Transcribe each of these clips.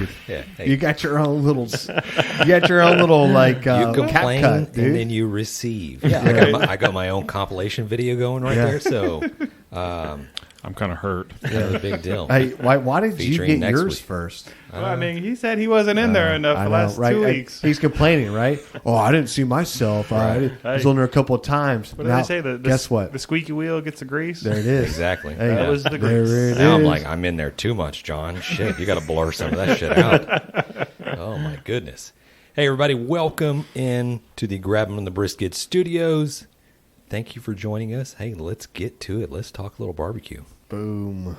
Heath. Yeah, hey. You got your own little, like You complain cut, dude. and then you receive. Yeah, I got my own compilation video going right there. So I'm kind of hurt. yeah, a big deal. Hey, why did you Featuring get next yours week. first? Well, I mean, he said he wasn't in there enough I the know, last right? 2 weeks. He's complaining, right? Oh, I didn't see myself. I was on there a couple of times. What did Now, they say? Guess what? The squeaky wheel gets the grease. There it is. Exactly. Hey, That was the grease. There it Now I'm is. like, I'm in there too much, John. Shit, you got to blur some of that shit out. Oh, my goodness. Hey, everybody, welcome in to the Grabbing on the Brisket Studios. Thank you for joining us. Hey, let's get to it. Let's talk a little barbecue. Boom.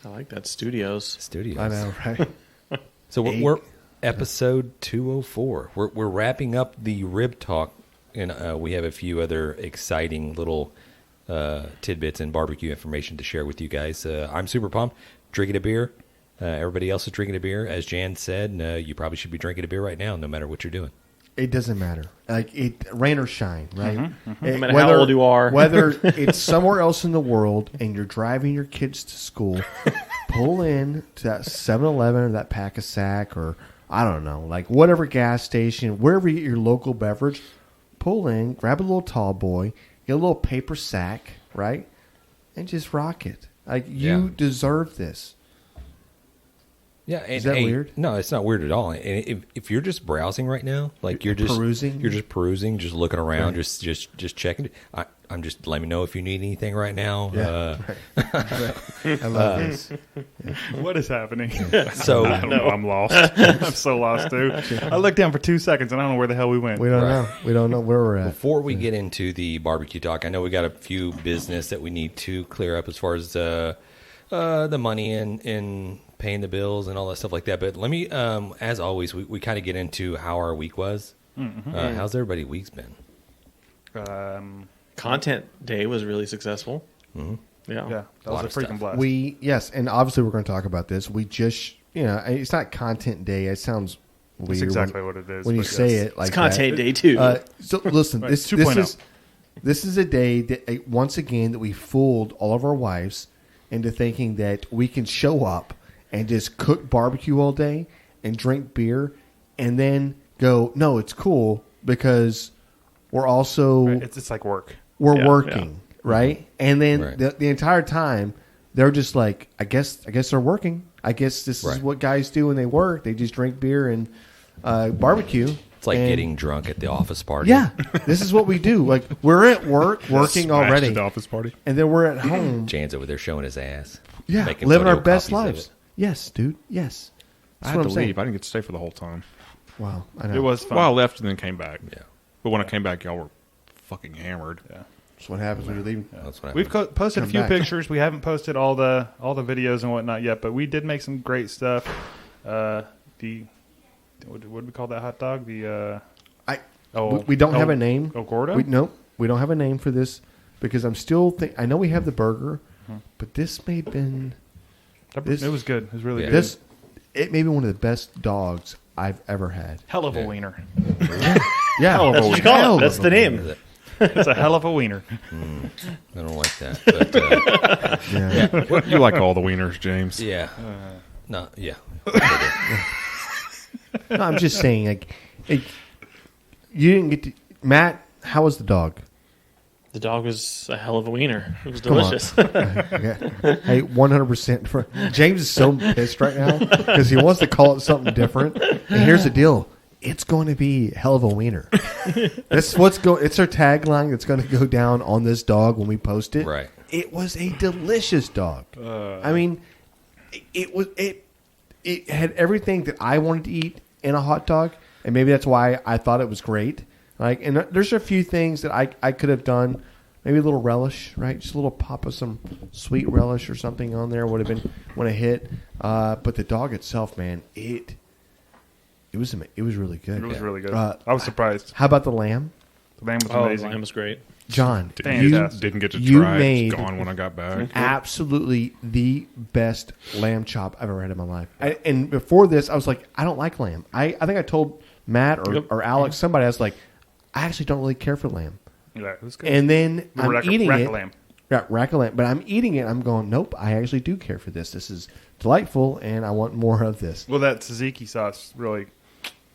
I like that. Studios. Studios. I know, right? So we're episode 204. We're wrapping up the rib talk, and we have a few other exciting little tidbits and barbecue information to share with you guys. I'm super pumped. Drinking a beer. Everybody else is drinking a beer. As Jan said, you probably should be drinking a beer right now, no matter what you're doing. It doesn't matter. Like rain or shine, right? No matter how old you are. Whether it's somewhere else in the world and you're driving your kids to school, pull in to that 7-Eleven or that Pack a Sack or I don't know, like whatever gas station, wherever you get your local beverage, pull in, grab a little tall boy, get a little paper sack, right? And just rock it. Like you deserve this. Yeah, and, Is that weird? No, it's not weird at all. And if you're just browsing right now, like you're just perusing, just looking around, right. just checking. I'm just let me know if you need anything right now. Yeah, right. I love this. Yeah. What is happening? So I don't know. I'm lost. I'm so lost, dude. I looked down for 2 seconds and I don't know where the hell we went. We don't know. We don't know where we're at. Before we get into the barbecue talk, I know we got a few business that we need to clear up as far as the money and paying the bills and all that stuff like that. But let me, as always, we kind of get into how our week was. Mm-hmm. How's everybody's week's been? Content day was really successful. Mm-hmm. Yeah, that was a freaking blast. Yes, and obviously we're going to talk about this. We just, it's not content day. It sounds weird. That's exactly what it is. When you say it like it's content day too. So listen, Right, this 2.0. this is a day that once again that we fooled all of our wives into thinking that we can show up and just cook barbecue all day and drink beer and then go, no, it's cool because we're also Right, it's like work. we're working, right? And then Right. the entire time they're just like, I guess they're working. I guess this is what guys do when they work. They just drink beer and barbecue. It's like And- getting drunk at the office party. Yeah, this is what we do. Like we're at work working Smashed already, at the office party. and then we're at home. Jan's over there showing his ass. Yeah, making living our photocopies best of lives. it. Yes, dude. Yes. I That's had what to I'm saying. leave. I didn't get to stay for the whole time. Wow, I know. It was fun. Well, I left and then came back. Yeah, But when I came back, y'all were fucking hammered. Yeah. That's what happens when you're leaving. that's what I We've posted a Come few back. pictures. We haven't posted all the videos and whatnot yet, but we did make some great stuff. What would we call that hot dog? We don't have a name. Oh, Gordo? We don't have a name for this because I'm still. I know we have the burger, but this may have been. It was good. It was really good. This it may be one of the best dogs I've ever had. Hell of a wiener. Yeah, That's what you call it. That's the name. It's a hell of a wiener. I don't like that. But, Yeah. You like all the wieners, James. yeah. No, yeah. No, I'm just saying, like, you didn't get to. Matt, how was the dog? The dog was a hell of a wiener. It was Come on. delicious. Okay. Hey, 100%. James is so pissed right now because he wants to call it something different. And here's the deal: it's going to be hell of a wiener. That's what's going. It's our tagline that's going to go down on this dog when we post it. Right. It was a delicious dog. I mean, it had everything that I wanted to eat in a hot dog, and maybe that's why I thought it was great. Like, and there's a few things that I could have done. Maybe a little relish, right? Just a little pop of some sweet relish or something on there would have been when it hit. But the dog itself, man, it was really good. It was really good. Uh, I was surprised. How about the lamb, The lamb was Oh, the amazing. lamb was great. John? Fantastic. Didn't get to you try it. made- It's gone when I got back. Absolutely the best lamb chop I've ever had in my life. And before this, I was like, I don't like lamb. I think I told Matt or Alex, somebody, I was like, I actually don't really care for lamb. Yeah, it was good. And then I'm eating rack it. of lamb. Yeah, rack of lamb. But I'm eating it. I'm going, nope, I actually do care for this. This is delightful, and I want more of this. Well, that tzatziki sauce really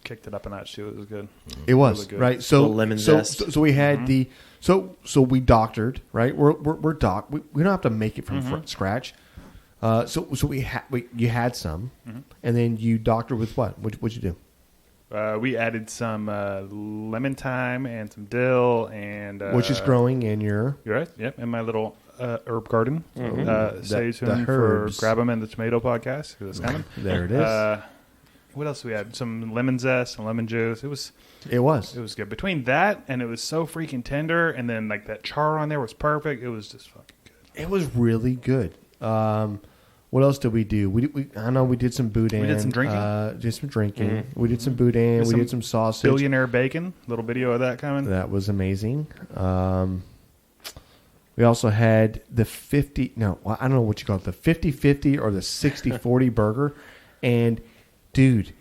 kicked it up a notch too. It was good. It was Really good. right. So Little lemon zest. So we had the so we doctored right. We're doc. We don't have to make it from scratch. So you had some, and then you doctored with what? What'd you do? We added some lemon thyme and some dill and Which is growing in your You're right. Yep, in my little herb garden. Stay The tuned for herbs. Grab 'em in the Tomato podcast. It's coming. there it is. What else do we had? Some lemon zest and lemon juice. It was It was. good. Between that and it was so freaking tender, and then like that char on there was perfect. It was just fucking good. It was really good. What else did we do? I know we did some boudin. We did some drinking? Did some drinking. We did some boudin. We did some sausage. Billionaire bacon. Little video of that coming. That was amazing. We also had the 50. No, I don't know what you call it. The 50-50 or the 60-40 burger. And dude,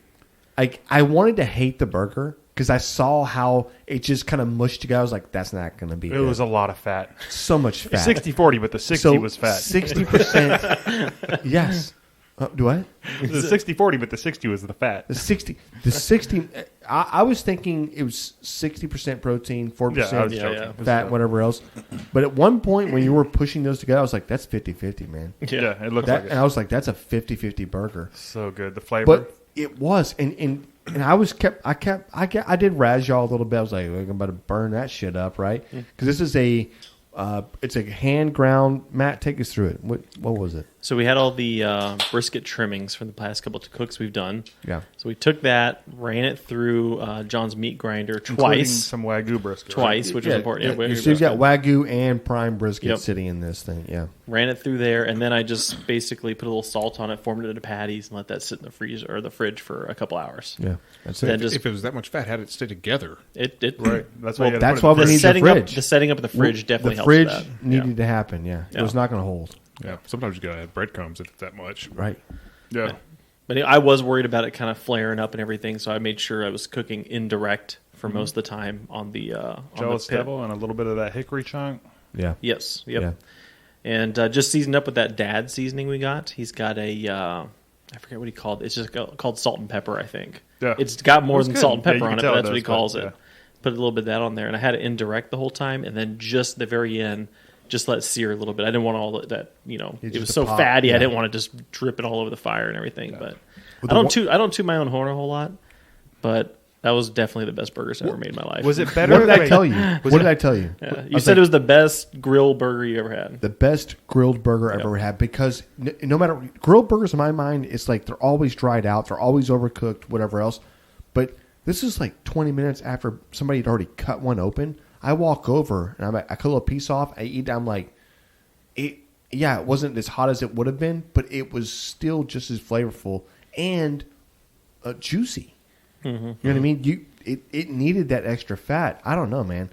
I wanted to hate the burger because I saw how it just kind of mushed together. I was like, that's not going to be It good. was a lot of fat. So much fat. 60-40, but the 60 was fat. 60%. Yes. Do what? The 60-40, but the 60 was the fat. The 60. I was thinking it was 60% protein, 40% Yeah, I was joking. fat, whatever else. But at one point when you were pushing those together, I was like, that's 50-50, man. Yeah, it looks That, like and it. I was like, that's a 50-50 burger. So good. The flavor. But it was, and I did razz y'all a little bit. I was like, I'm about to burn that shit up, right? Because this is it's a hand ground. Matt, take us through it. What was it? So we had all the brisket trimmings from the past couple of cooks we've done. Yeah. So we took that, ran it through John's meat grinder including twice, some Wagyu brisket. which was important. Yeah, So you've got brisket. Wagyu and prime brisket Yep. sitting in this thing. Yeah. Ran it through there, and then I just basically put a little salt on it, formed it into patties, and let that sit in the freezer or the fridge for a couple hours. Yeah. That's Then it. just If it was that much fat, how did it stay together? it Right. That's why. Well, you gotta that's put it why in we the need the setting up fridge. the setting up of the fridge definitely the helps fridge with that. needed to happen. Yeah. It Yeah. was not going to hold. Yeah. Sometimes you gotta have breadcrumbs if it's that much. Right. Yeah. But I was worried about it kind of flaring up and everything, so I made sure I was cooking indirect for most of the time on the Jealous pit. devil and a little bit of that hickory chunk. Yeah. Yes, yep. Yeah. And just seasoned up with that dad seasoning we got. He's got a I forget what he called it. It's just called salt and pepper, I think. Yeah. It's got more It was than good. salt and Yeah, pepper you on can it, tell but it that's what he does, calls but, it. yeah. Put a little bit of that on there, and I had it indirect the whole time, and then just the very end, just let it sear a little bit. I didn't want all that, it just was a so pop, fatty. yeah. I didn't want to just drip it all over the fire and everything. But Well, I don't toot my own horn a whole lot, but that was definitely the best burgers I ever made in my life. Was it better? What did I Wait, tell you? What did I tell you? Yeah. I You was said like, it was the best grill burger you ever had. the best grilled burger I've ever had because no matter grilled burgers in my mind, it's like they're always dried out, they're always overcooked, whatever else. But this is like 20 minutes after somebody had already cut one open. I walk over and I cut a little piece off. I eat. I'm like, it wasn't as hot as it would have been, but it was still just as flavorful and juicy. You know what I mean? It needed that extra fat. I don't know, man.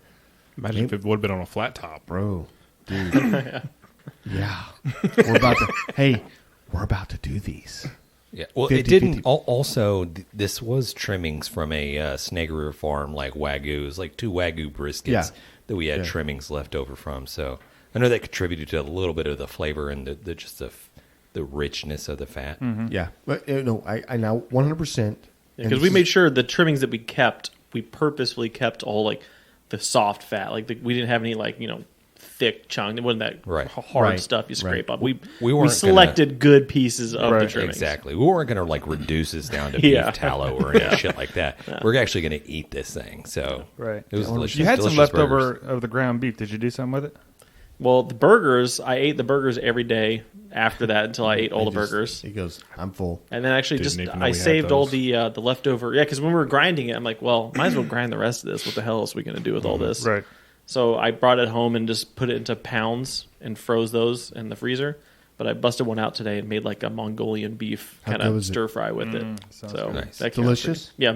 Imagine if it would have been on a flat top. Bro, dude. Yeah. We're about to do these. Yeah. Well, 50, it didn't. 50. Also, this was trimmings from a Snaggeroo farm, like Wagyu. It was like 2 Wagyu briskets Yeah. that we had Yeah. trimmings left over from. So I know that contributed to a little bit of the flavor and the richness of the fat. Yeah. But I now 100%. Because we made sure the trimmings that we kept, we purposefully kept all like the soft fat. Like we didn't have any thick chunk. It wasn't that Right. hard Right. stuff you scrape Right. up. We weren't selected good pieces of the Right. trimmings. Exactly. We weren't going to reduce this down to Yeah. beef tallow or any shit like that. We're actually going to eat this thing. So Right. it was delicious. You had some delicious leftover burgers. of the ground beef. Did you do something with it? Well, the burgers, I ate the burgers every day after that until I ate all the burgers. He goes, I'm full. And then actually Didn't even know I we had saved all those. the leftover. Yeah, because when we were grinding it, I'm like, well, might as well grind the rest of this. What the hell else are we going to do with all this? Right. So I brought it home and just put it into pounds and froze those in the freezer. But I busted one out today and made like a Mongolian beef How kind good of was it? stir fry with it. sounds So good. Nice. that came out Delicious? pretty- Yeah,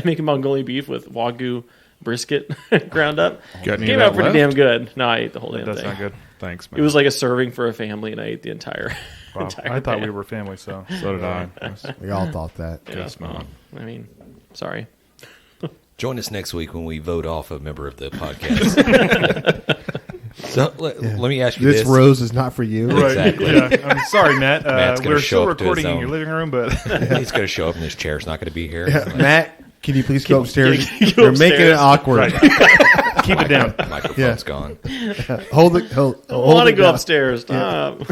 making Mongolian beef with Wagyu brisket ground up Got any came of out that pretty left? damn good. No, I ate the whole damn That's thing. not good. Thanks, man. It was like a serving for a family, and I ate the entire. Wow. entire I thought we pan. were family, so. So did I. We all thought that. Yeah. smell. I mean, sorry. Join us next week when we vote off a member of the podcast. So let me ask you This this. rose is not for you. Right. Exactly. Yeah. I'm sorry, Matt. Matt's gonna We're show still up to his recording in own- your living room, but He's going to show up and his chair's not going to be here. Matt, can you please go upstairs? can you go You're making it upstairs? awkward. keep it down. Microphone's gone. Hold it. Hold I want to it go down. upstairs. Stop.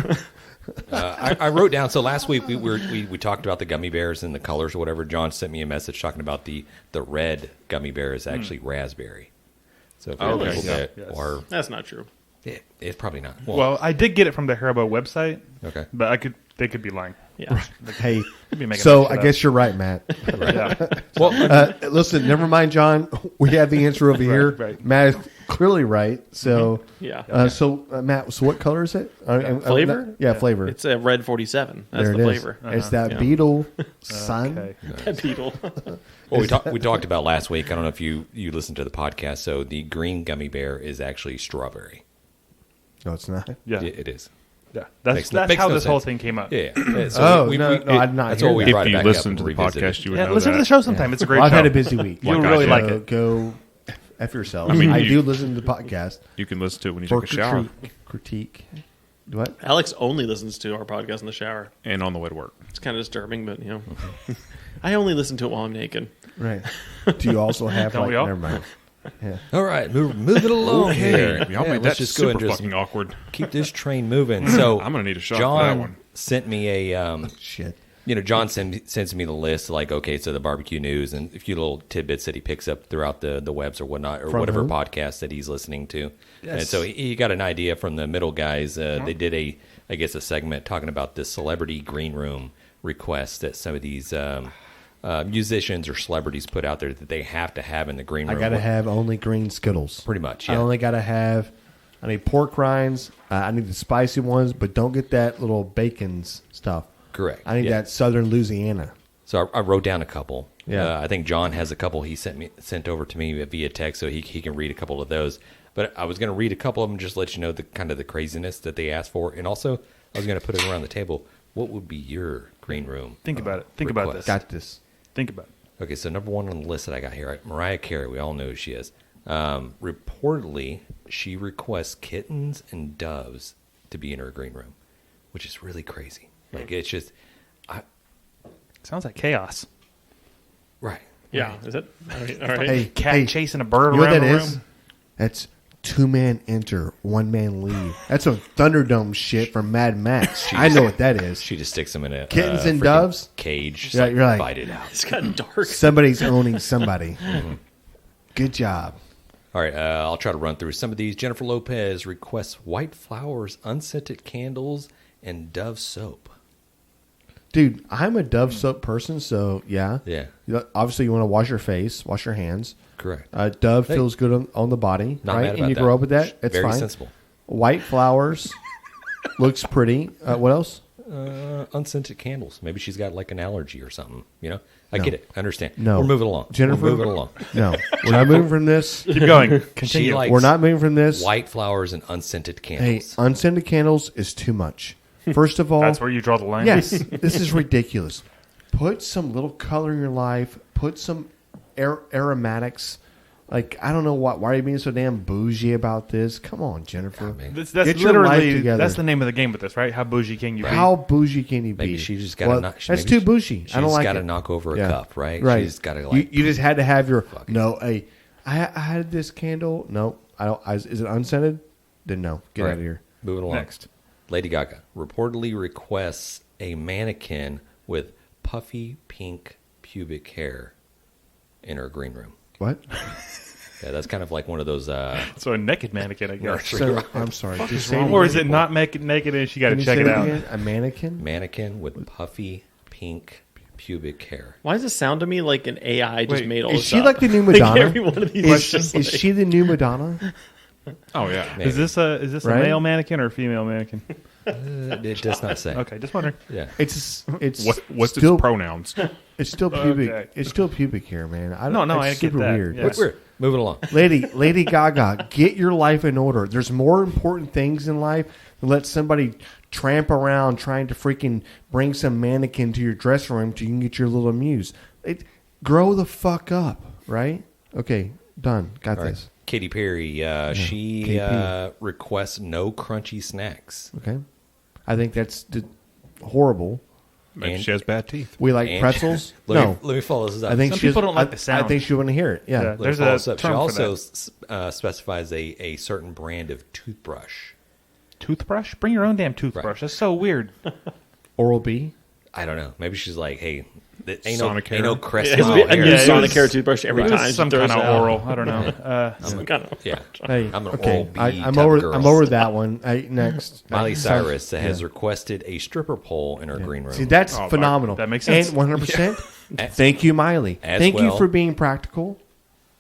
I wrote down. So last week we talked about the gummy bears and the colors or whatever. John sent me a message talking about the red gummy bear is actually raspberry. So if you're a Okay. little bit, Yes. or That's not true. it's probably not. Well, I did get it from the Haribo website, okay. but they could be lying. Yeah. Hey, Be making so that shit I up. guess you're right, Matt. Yeah. Well, Listen, never mind, John. We have the answer over here. right. Matt is clearly right. So, Yeah. Matt, so what color is it? Flavor? Yeah, flavor. It's a red 47. That's there the it is. flavor. It's that Yeah. beetle, son. Okay. That beetle. well, we talked about last week. I don't know if you listened to the podcast. So the green gummy bear is actually strawberry. No, it's not. Yeah. It is. Yeah. That's Makes how no this whole sense. thing came up. Yeah. Oh, no, I did not That's hear what we that. brought If it you back listen up to and the revisited. podcast, you would Yeah, know listen that. to the show sometime. It's a great Well, I've show. had a busy week. You'll Like I really do. like it. Go F yourself. I mean, I you- do listen to the podcast. You can listen to it when you For take a shower critique. What? Alex only listens to our podcast in the shower. and on the way to work. It's kind of disturbing, but I only listen to it while I'm naked. Right. Do you also have Don't like? we all? Never mind. Yeah. All right, move it along here. Y'all Yeah, made let's that just go super and just fucking awkward. keep this train moving. So I'm gonna need a shot for John that one. sent me a Shit. John sends me the list, like, okay, so the barbecue news and a few little tidbits that he picks up throughout the webs or whatnot, or From whatever who? podcast that he's listening to. Yes. And so he got an idea from the middle guys. They did a segment talking about the celebrity green room requests that some of these musicians or celebrities put out there that they have to have in the green I room. gotta have only green Skittles. Pretty much, I yeah. only gotta have. I need pork rinds. I need the spicy ones, but don't get that little bacon's stuff. Correct. I need Yeah. that Southern Louisiana. So I wrote down a couple. Yeah. I think John has a couple he sent over to me via text, so he can read a couple of those. But I was going to read a couple of them, just to let you know the kind of the craziness that they asked for, and also I was going to put it around the table. What would be your green room? Think about it. Think about request? this. Got this. Think about it. Okay, so number one on the list that I got here, Mariah Carey. We all know who she is. Reportedly, she requests kittens and doves to be in her green room, which is really crazy. Like it's just, Sounds like chaos. right. Yeah. Is it? All right. Hey, Cat hey, chasing a bird you know what around that the is? room. That's 2-man enter, 1-man leave. That's some Thunderdome shit from Mad Max. I know what that is. She just sticks them in a Kittens and freaking doves? cage. Just Yeah, you're like- fight it out. It's got dark. Somebody's owning somebody. Good job. All right, I'll try to run through some of these. Jennifer Lopez requests white flowers, unscented candles, and Dove soap. Dude, I'm a Dove soap person, so yeah. Yeah. Obviously, you want to wash your face, wash your hands. Correct. Dove Hey. feels good on the body, Not right? mad And about you that. grow up with that. It's Very fine. sensible. White flowers looks pretty. What else? Unscented candles. Maybe she's got like an allergy or something. You know, I No. get it. I understand. No. We're moving along. Jennifer, We're moving along. No, we're not moving from this. Keep going. She Continue. likes We're not moving from this. white flowers and unscented Hey, candles. unscented candles is too much. First of all, That's where you draw the line. yes, this is ridiculous. Put some little color in your life. Put some aromatics. Like, I don't know why are you being so damn bougie about this? Come on, Jennifer. man. That's Get your life literally together. that's the name of the game with this, right? How bougie can you be? How bougie can you be? Maybe she just got Well, to knock. That's too bougie. I don't like got to it. knock over a Yeah. cup, right? Right. She's got to like. you just had to have your Fuck it. no. Hey, I had this candle. No, I don't. Is it unscented? Then no. Get Right. out of here. Moving along. Next. Lady Gaga reportedly requests a mannequin with puffy pink pubic hair in her green room. What? Yeah, that's kind of like one of those. So a naked mannequin, I guess. So, I'm sorry. Just say Or is it not naked and she got to Can you check say it that out? again? A mannequin? mannequin with puffy pink pubic hair. Why does it sound to me like an AI just Wait, made all Is this she up? like the new Like Madonna? every one of these Is, questions. is she the new Madonna? Oh yeah. Maybe. Is this a Right? male mannequin or a female mannequin? It does not say. Okay, just wondering. Yeah. It's What's still its pronouns? it's still pubic. Okay. It's still pubic hair, man. I No, don't, no, it's I get super that. weird. Yeah. We're moving along. Lady Gaga, get your life in order. There's more important things in life than let somebody tramp around trying to freaking bring some mannequin to your dressing room so you can get your little muse. Grow the fuck up, right? Okay, Done. Got All right. this. Katy Perry, she KP. requests no crunchy snacks. Okay. I think that's horrible. Maybe And- she has bad teeth. We like And- pretzels. Let No. me follow this up. I think Some she people has- don't like I- the sound. I think she wouldn't hear it. Yeah. Yeah. Let me There's follow a this up. She term for also specifies a certain brand of toothbrush. Toothbrush? Bring your own damn toothbrush. Right. That's so weird. Oral B. I don't know. Maybe she's like, hey, ain't Sonicare. no crest It in has to be my a new hair. Yeah, it was- Sonicare toothbrush every It time. was she some throws kind of it out. oral. I don't know. Some kind of Yeah. Hey, I'm an okay. Oral B I'm type over. girl. I'm over that one. Next. Miley Sounds- Cyrus has yeah. requested a stripper pole in her green room. See, that's Oh, phenomenal. that makes sense. And 100%. Thank you, Miley. As Thank you well- for being practical.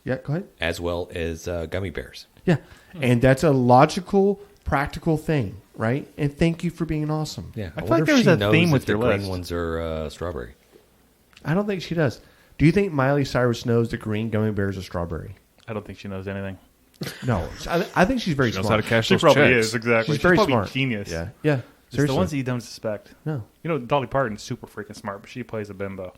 Yeah, go ahead. as well as gummy bears. Yeah. And that's a logical, practical thing, right? And thank you for being awesome. Yeah, I feel wonder like if there was she a knows theme if with the your green list. ones are strawberry. I don't think she does. Do you think Miley Cyrus knows the green gummy bears are strawberry? I don't think she knows anything. No. I think she's very She knows smart. how to cash She those probably checks. is, exactly. She's very probably smart. genius. Yeah. Yeah. It's the Seriously. ones that you don't suspect. No. You know, Dolly Parton's super freaking smart, but she plays a bimbo.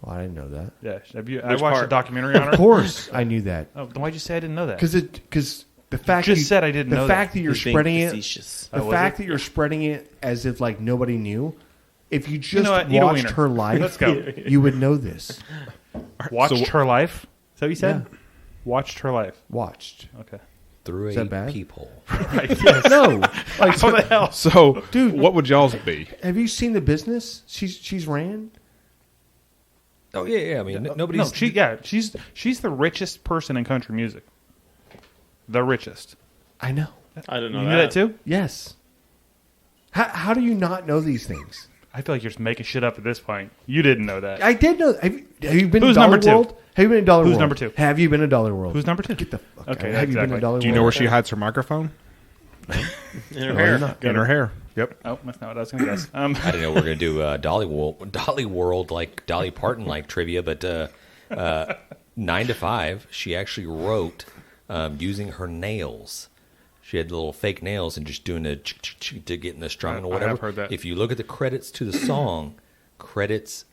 Well, I didn't know that. Yeah. I Which watched part? a documentary on her. Of course, I knew that. Oh, then why'd you say I didn't know that? Because the fact just you, said I didn't the know fact that. that you're He's being spreading it, facetious. the Oh, was fact it? that you're spreading it as if like nobody knew. If you just know what? Eat a watched wiener. her life, Let's go. you would know this. Watched her life? Is that what you said? Yeah. Watched her life. Watched. Okay. Through Is a that bad? peephole. No, like What the hell? So, Dude. what would y'all's be? have you seen the business? She's ran. Oh yeah. I mean, No, nobody's. she's the richest person in country music. The richest. I know. I didn't know You that. knew that too? Yes. How do you not know these things? I feel like you're just making shit up at this point. You didn't know that. I did know. Have you been Who's to Dollar number two? World? Have you been to Dollar Who's World? number two? Have you been to Dollar World? Who's number two? Get the fuck Okay, out. Have you been exactly. to Dollar Do you World? know where she hides her microphone? In her No, hair. you're not. In her hair. Yep. Oh, that's not what I was going to guess. I didn't know we were going to do Dolly World like Dolly Parton like trivia, but 9 to 5, she actually wrote using her nails. She had little fake nails and just doing the to get in the strumming or I have whatever. heard that. If you look at the credits to the song, credits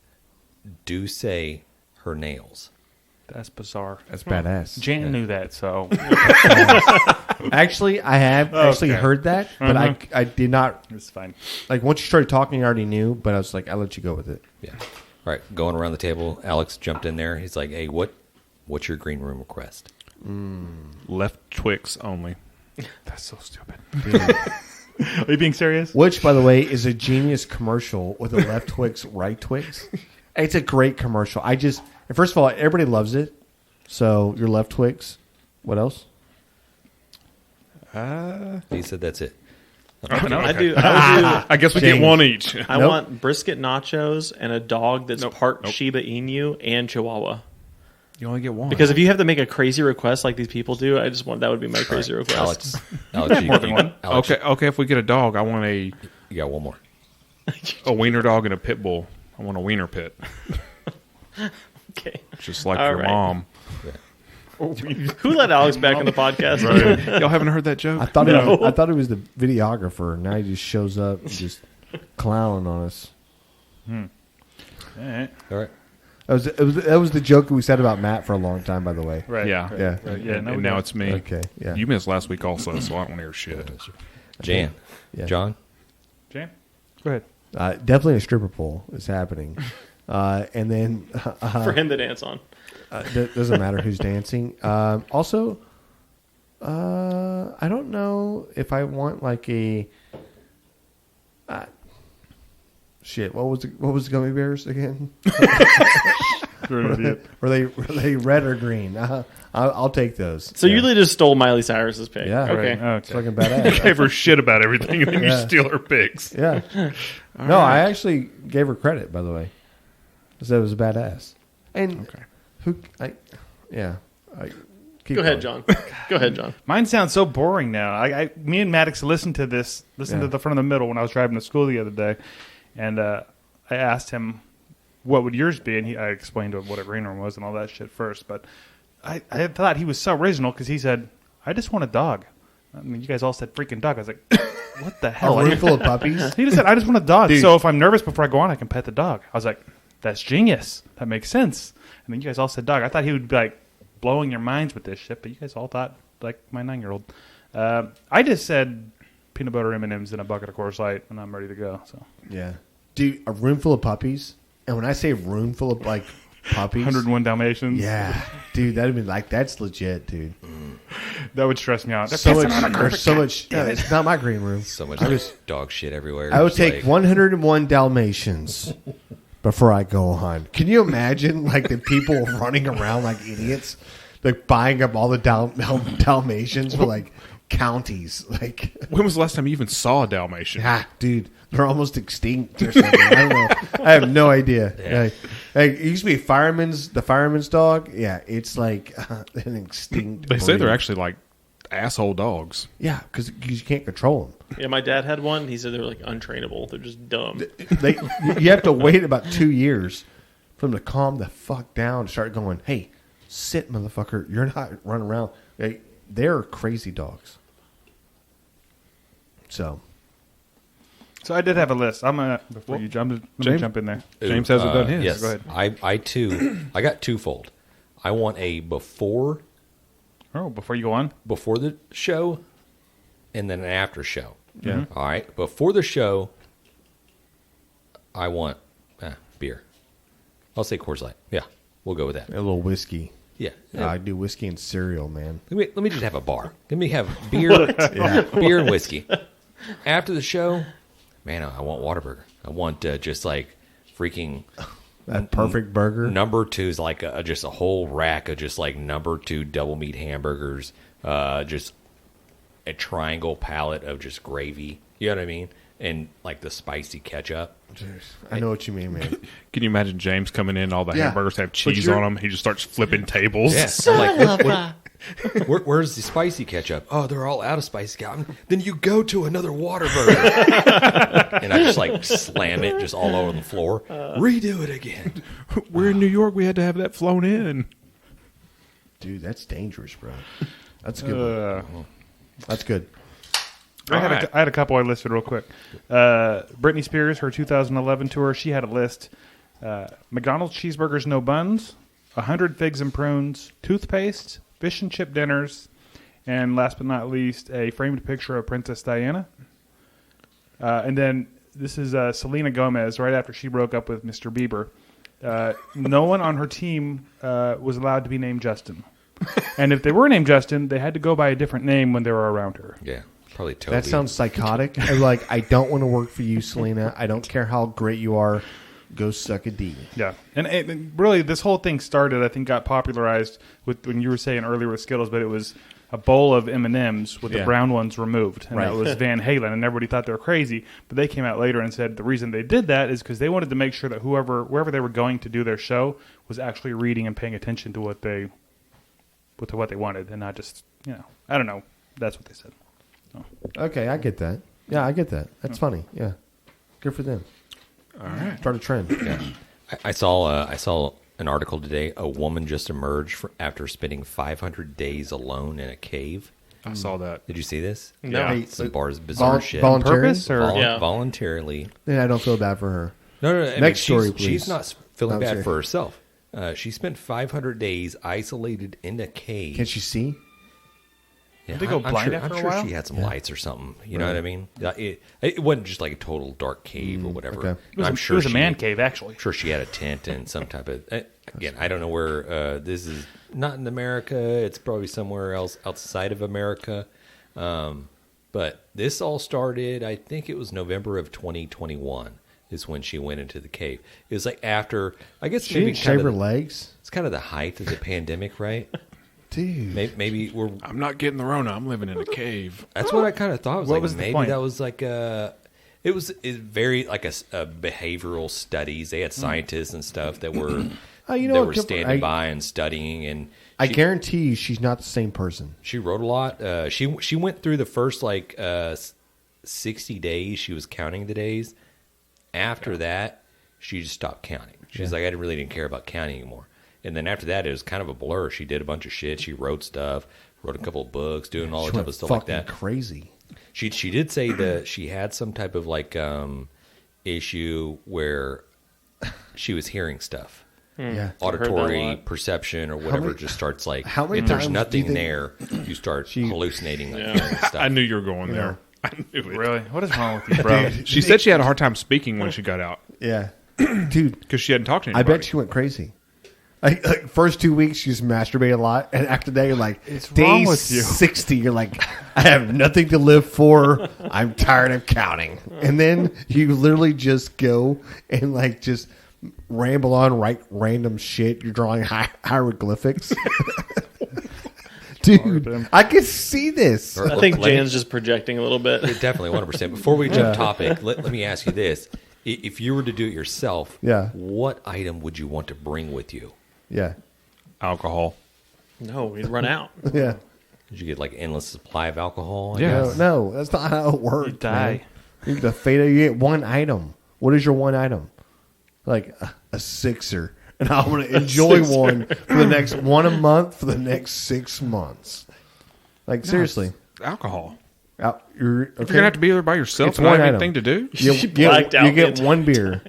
do say her nails. That's bizarre. That's badass. Jan knew that, so Actually, I have actually Okay. heard that, but I did not. it's fine. Like once you started talking, I already knew, but I was like, I'll let you go with it. Yeah. All right, going around the table, Alex jumped in there. He's like, "Hey, what's your green room request?" Left Twix only. That's so stupid. Are you being serious? Which, by the way, is a genius commercial with a left Twix, right Twix. It's a great commercial. And first of all, everybody loves it. So your left Twix. What else? He said, "That's it." I do. I I guess we James. get one each. I Nope. want brisket nachos and a dog that's part Nope. Shiba Inu and Chihuahua. You only get one. Because if you have to make a crazy request like these people do, I just want that would be my crazy request. Alex, More than one. Alex, okay. If we get a dog, I want you got one more. a wiener dog and a pit bull. I want a wiener pit, Okay. just like All your right. mom. Who let Alex back on the podcast? Y'all haven't heard that joke? I thought it was the videographer. And now he just shows up and just clowning on us. All right. All right. That was the joke we said about Matt for a long time. By the way. Right. Yeah. Yeah. Right. Yeah. and No, we now don't. it's me. Okay. Yeah. You missed last week also, so I don't want to hear shit. Jan, Yeah. John, Jan, go ahead. Definitely a stripper pole is happening. And then For him to dance on. doesn't matter who's dancing. Also, I don't know if I want like a shit. What was the gummy bears again? You're an idiot. Were they red or green? I'll take those. So yeah. you literally just stole Miley Cyrus's pick. Yeah. Okay. Right. It's fucking badass. Gave her shit about everything, and then you Yeah. steal her picks. Yeah. No, I actually gave her credit, by the way. I said it was badass. And keep Go ahead, going. John. Go ahead, John. Mine sounds so boring now. Me and Maddox listened to to the front of the middle when I was driving to school the other day, and I asked him, "What would yours be?" And I explained to him what a green room was and all that shit first. But I thought he was so original because he said, "I just want a dog." I mean, you guys all said freaking dog. I was like, "What the A hell?" room full of puppies. He just said, "I just want a dog." Dude. So if I'm nervous before I go on, I can pet the dog. I was like, "That's genius. That makes sense." And then you guys all said dog. I thought he would be like, blowing your minds with this shit, but you guys all thought like my 9-year-old. I just said peanut butter M&Ms in a bucket of Coors Light, and I'm ready to go. So Yeah. Dude, a room full of puppies. And when I say room full of, like, puppies. 101 Dalmatians. Yeah. Dude, that'd be like, that's legit, dude. That would stress me out. So much. There's so much. No, it's not my green room. So much I like dog shit everywhere. I would Just take like, 101 Dalmatians before I go on. Can you imagine, like, the people running around like idiots, like, buying up all the Dalmatians for, like, counties? Like, When was the last time you even saw a Dalmatian? dude, they're almost extinct or something. I don't know. I have no idea. Yeah. Like, it used to be the fireman's dog. Yeah, it's like an extinct. They say they're breed. actually like asshole dogs. Yeah, because you can't control them. Yeah, my dad had one. He said they're like untrainable. They're just dumb. You have to wait about 2 years for them to calm the fuck down and start going, hey, sit, motherfucker. You're not running around. They're crazy dogs. So I did have a list. I'm gonna before you jump. Let me James- jump in there. James hasn't done his. Yes, Go ahead. I got twofold. I want a before Before you go on, the show, and then an after show. Yeah. All right. Before the show, I want beer. I'll say Coors Light. Yeah, we'll go with that. a little whiskey. Yeah. I do whiskey and cereal, man. Let me just have a bar. Let me have beer, beer and whiskey. After the show, man, I want Whataburger. I want just like freaking That perfect burger. number two is like just a whole rack of just like number 2 double meat hamburgers. Just a triangle palette of just gravy. You know what I mean? And like the spicy ketchup. I know what you mean, man. Can you imagine James coming in? All the Yeah. hamburgers have But cheese you're- on them. He just starts flipping tables. Yeah. I'm like, where's the spicy ketchup? Oh, they're all out of spicy ketchup. Then you go to another Whataburger. And I just like slam it just all over the floor. Redo it again. We're in New York. We had to have that flown in. Dude, that's dangerous, bro. That's a good. One. That's good. I had a couple I listed real quick. Britney Spears, her 2011 tour, she had a list. McDonald's cheeseburgers, no buns, 100 figs and prunes, toothpaste, fish and chip dinners, and last but not least, a framed picture of Princess Diana. And then this is Selena Gomez, right after she broke up with Mr. Bieber. No one on her team was allowed to be named Justin. And if they were named Justin, they had to go by a different name when they were around her. Yeah. Probably Toby. That sounds psychotic. I'm like, I don't want to work for you, Selena. I don't care how great you are. Go suck a D. Yeah, and really, this whole thing started, I think, got popularized with when you were saying earlier with Skittles, but it was a bowl of M&Ms with the brown ones removed, and that was Van Halen, and everybody thought they were crazy. But they came out later and said the reason they did that is because they wanted to make sure that wherever they were going to do their show was actually reading and paying attention to what they wanted, and not just I don't know. That's what they said. Okay, I get that. Yeah, I get that. That's funny. Yeah, good for them. All right. Start a trend. Yeah. I saw an article today. A woman just emerged after spending 500 days alone in a cave. I saw that. Did you see this? No. Yeah. Hey, Some bizarre shit. Volunteering? Purpose or Yeah. Voluntarily. Yeah, I don't feel bad for her. No. I Next story, she's, please. She's not feeling I'm bad sorry. for herself. She spent 500 days isolated in a cave. Can she see? Yeah, Did they go blind I'm after a sure while? she had some lights or something. You know what I mean? It wasn't just like a total dark cave or whatever. okay. I'm sure it was a she- man cave, actually. I'm sure she had a tent and some type of. Again, I don't know where this is. Not in America. It's probably somewhere else outside of America. But this all started. I think it was November of 2021 is when she went into the cave. It was like after. I guess She maybe didn't kind shave her of. legs, It's kind of the height of the pandemic, right? dude. Maybe we're. I'm not getting the Rona. I'm living in a cave. That's what I kind of thought. What was the maybe point? that was like it was very like a behavioral studies. They had scientists and stuff that were You know that what, were Kipper, standing by and studying. And I she, guarantee you, she's not the same person. she wrote a lot. She went through the first 60 days. She was counting the days. After that, she just stopped counting. She's like, I really didn't care about counting anymore. And then after that, it was kind of a blur. She did a bunch of shit. She wrote stuff, wrote a couple of books, doing all She that type went of stuff like fucking that. crazy. She did say that she had some type of issue where she was hearing stuff. Yeah. auditory lot. perception or whatever many- just starts like, how many if there's times do nothing you think there, you start hallucinating like, Yeah. hearing stuff. I knew you were going Yeah. there. I knew it. Really? What is wrong with you, bro? She said she had a hard time speaking when she got out Yeah. Dude, because she hadn't talked to I anybody. bet she went crazy. Like first 2 weeks, she just masturbated a lot, and after that, you're like, What's day wrong with you? 60, you're like, I have nothing to live for. I'm tired of counting, and then you literally just go and like just ramble on, write random shit. You're drawing hieroglyphics. Dude, I could see this. Or- I think let me- Jan's just projecting a little bit. Definitely 100%. Before we jump topic, let me ask you this. If you were to do it yourself, Yeah. what item would you want to bring with you? Yeah, Alcohol. No, we'd run out. yeah. Did you get like endless supply of alcohol? I Yeah. guess? No, that's not how it works. You die. Man. You get you get one item. What is your one item? Like a sixer. And I'm going to enjoy one for the next one a month for the next 6 months. Like, seriously. Alcohol. You're If you're gonna have to be there by yourself It's and not one have item. anything to do, She blacked out you the get entire one beer,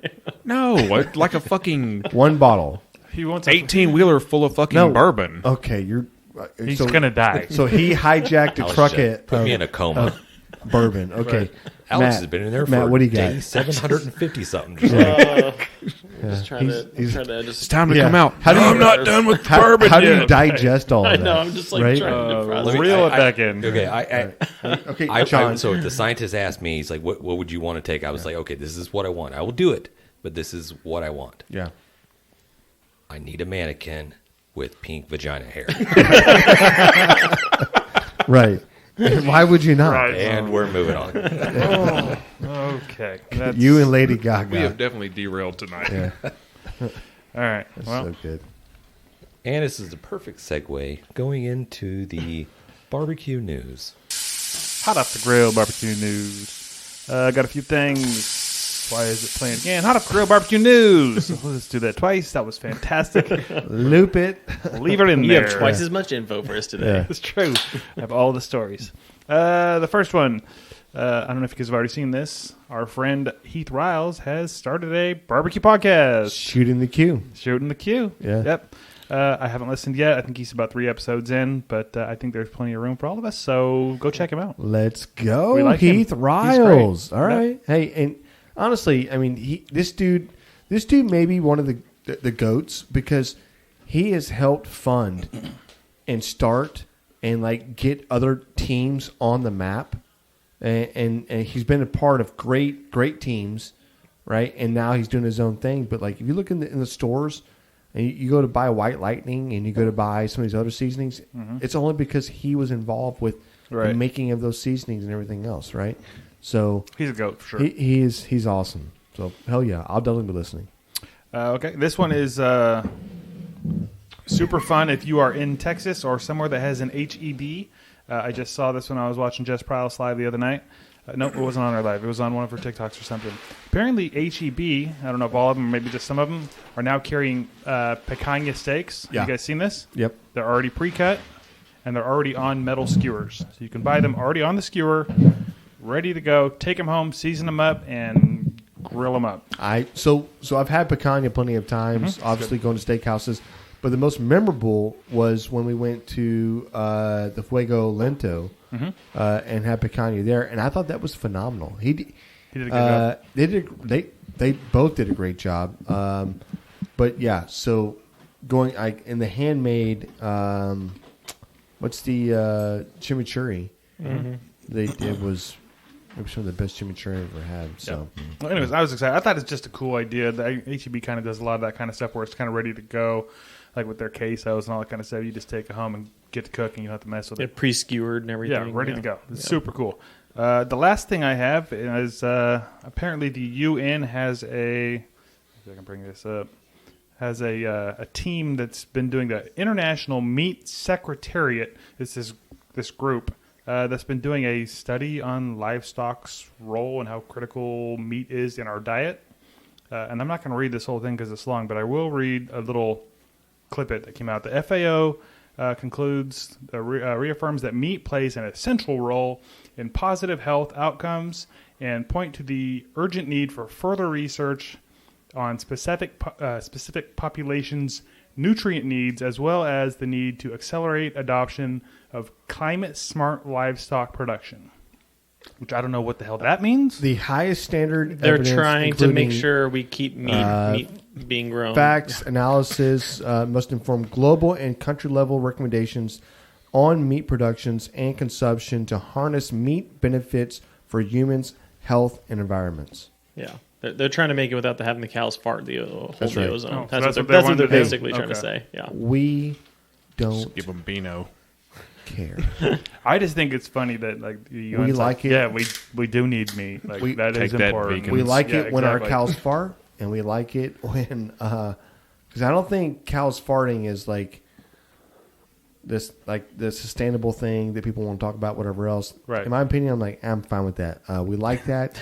no, like a fucking one bottle. He wants 18-wheeler full of fucking No. bourbon. Okay, you're. He's gonna die. So he hijacked a Alex truck just put me of in a coma. bourbon. Okay. Alex Matt, has been in there Matt, for what do you got? day 750 something. Just trying to It's time to Yeah. come out. How do you- I'm not done with the How, bourbon how do you yet. digest all of I that? know. I'm just like right? trying to process. Reel it back in. Okay, Okay, John. so if the scientist asked me, he's like, what would you want to take? I was like, okay, this is what I want. I will do it, but this is what I want. Yeah. I need a mannequin with pink vagina hair. Right. Why would you not? Right. And we're moving on. Okay. That's, You and Lady Gaga. We have definitely derailed tonight. Yeah, all right. that's Well, so good. And this is the perfect segue going into the barbecue news. hot off the grill barbecue news. Got a few things. Why is it playing again? Hot off the grill barbecue news. Let's do that twice. That was fantastic. Loop it. Leave it in You there. have twice as much info for us today. Yeah. It's true. I have all the stories. The first one, I don't know if you guys have already seen this. Our friend Heath Riles has started a barbecue podcast. Shooting the queue. Shooting the queue. Yeah. Yep. I haven't listened yet. I think he's about 3 episodes in, but I think there's plenty of room for all of us. So go check him out. Let's go, We like him. Heath He's Riles. great. All right. Hey, and honestly, I mean, this dude may be one of the goats because he has helped fund and start and like get other teams on the map, and he's been a part of great teams, right? And now he's doing his own thing. But like, if you look in the stores. And you go to buy White Lightning and you go to buy some of these other seasonings, it's only because he was involved with the Right. making of those seasonings and everything else, right? So He's a goat for sure. he's awesome. So hell yeah, I'll definitely be listening. Okay, this one is super fun if you are in Texas or somewhere that has an HEB. I just saw this when I was watching Jess Prowse live the other night. Nope, it wasn't on her live. It was on one of her TikToks or something. Apparently, HEB, I don't know if all of them, or maybe just some of them, are now carrying picanha steaks. Yeah. You guys seen this? Yep. They're already pre-cut, and they're already on metal skewers. So you can buy them already on the skewer, ready to go. Take them home, season them up, and grill them up. So I've had picanha plenty of times. Obviously, going to steakhouses, but the most memorable was when we went to the Fuego Lento and had picanha there, and I thought that was phenomenal. He did a good job. They both did a great job. But yeah, so going in the handmade, what's the chimichurri they did was some of the best chimichurri I've ever had. So Well, anyways, I was excited. I thought it's just a cool idea. The HEB kind of does a lot of that kind of stuff where it's kind of ready to go, like with their quesos and all that kind of stuff. You just take it home and get to cook, and you don't have to mess with They're it. pre-skewered and everything. Yeah, ready to go. It's super cool. The last thing I have is apparently the UN has if I can bring this up, has a team that's been doing the International Meat Secretariat. It's this group that's been doing a study on livestock's role and how critical meat is in our diet. And I'm not going to read this whole thing because it's long, but I will read a little clip that came out. The FAO concludes, reaffirms that meat plays an essential role in positive health outcomes and point to the urgent need for further research on specific populations' nutrient needs, as well as the need to accelerate adoption of climate-smart livestock production. Which I don't know what the hell that means. The highest standard They're evidence, trying to make including sure we keep meat being grown. facts, analysis, must inform global and country-level recommendations on meat productions and consumption to harness meat benefits for humans, health, and environments. Yeah. They're trying to make it without having the cows fart the That's right. ozone. Oh, so that's that's what what they're they wanted to do. basically trying to Okay. say. Yeah. We don't Just give them Beano. care. I just think it's funny that like the UN's like it. Yeah, we do need meat. Like We- that is Take that, important. vegans. We like Yeah, it when our exactly. cows fart, and we like it when because I don't think cows farting is like the sustainable thing that people want to talk about. Whatever else, Right. In my opinion, I'm fine with that. We like that.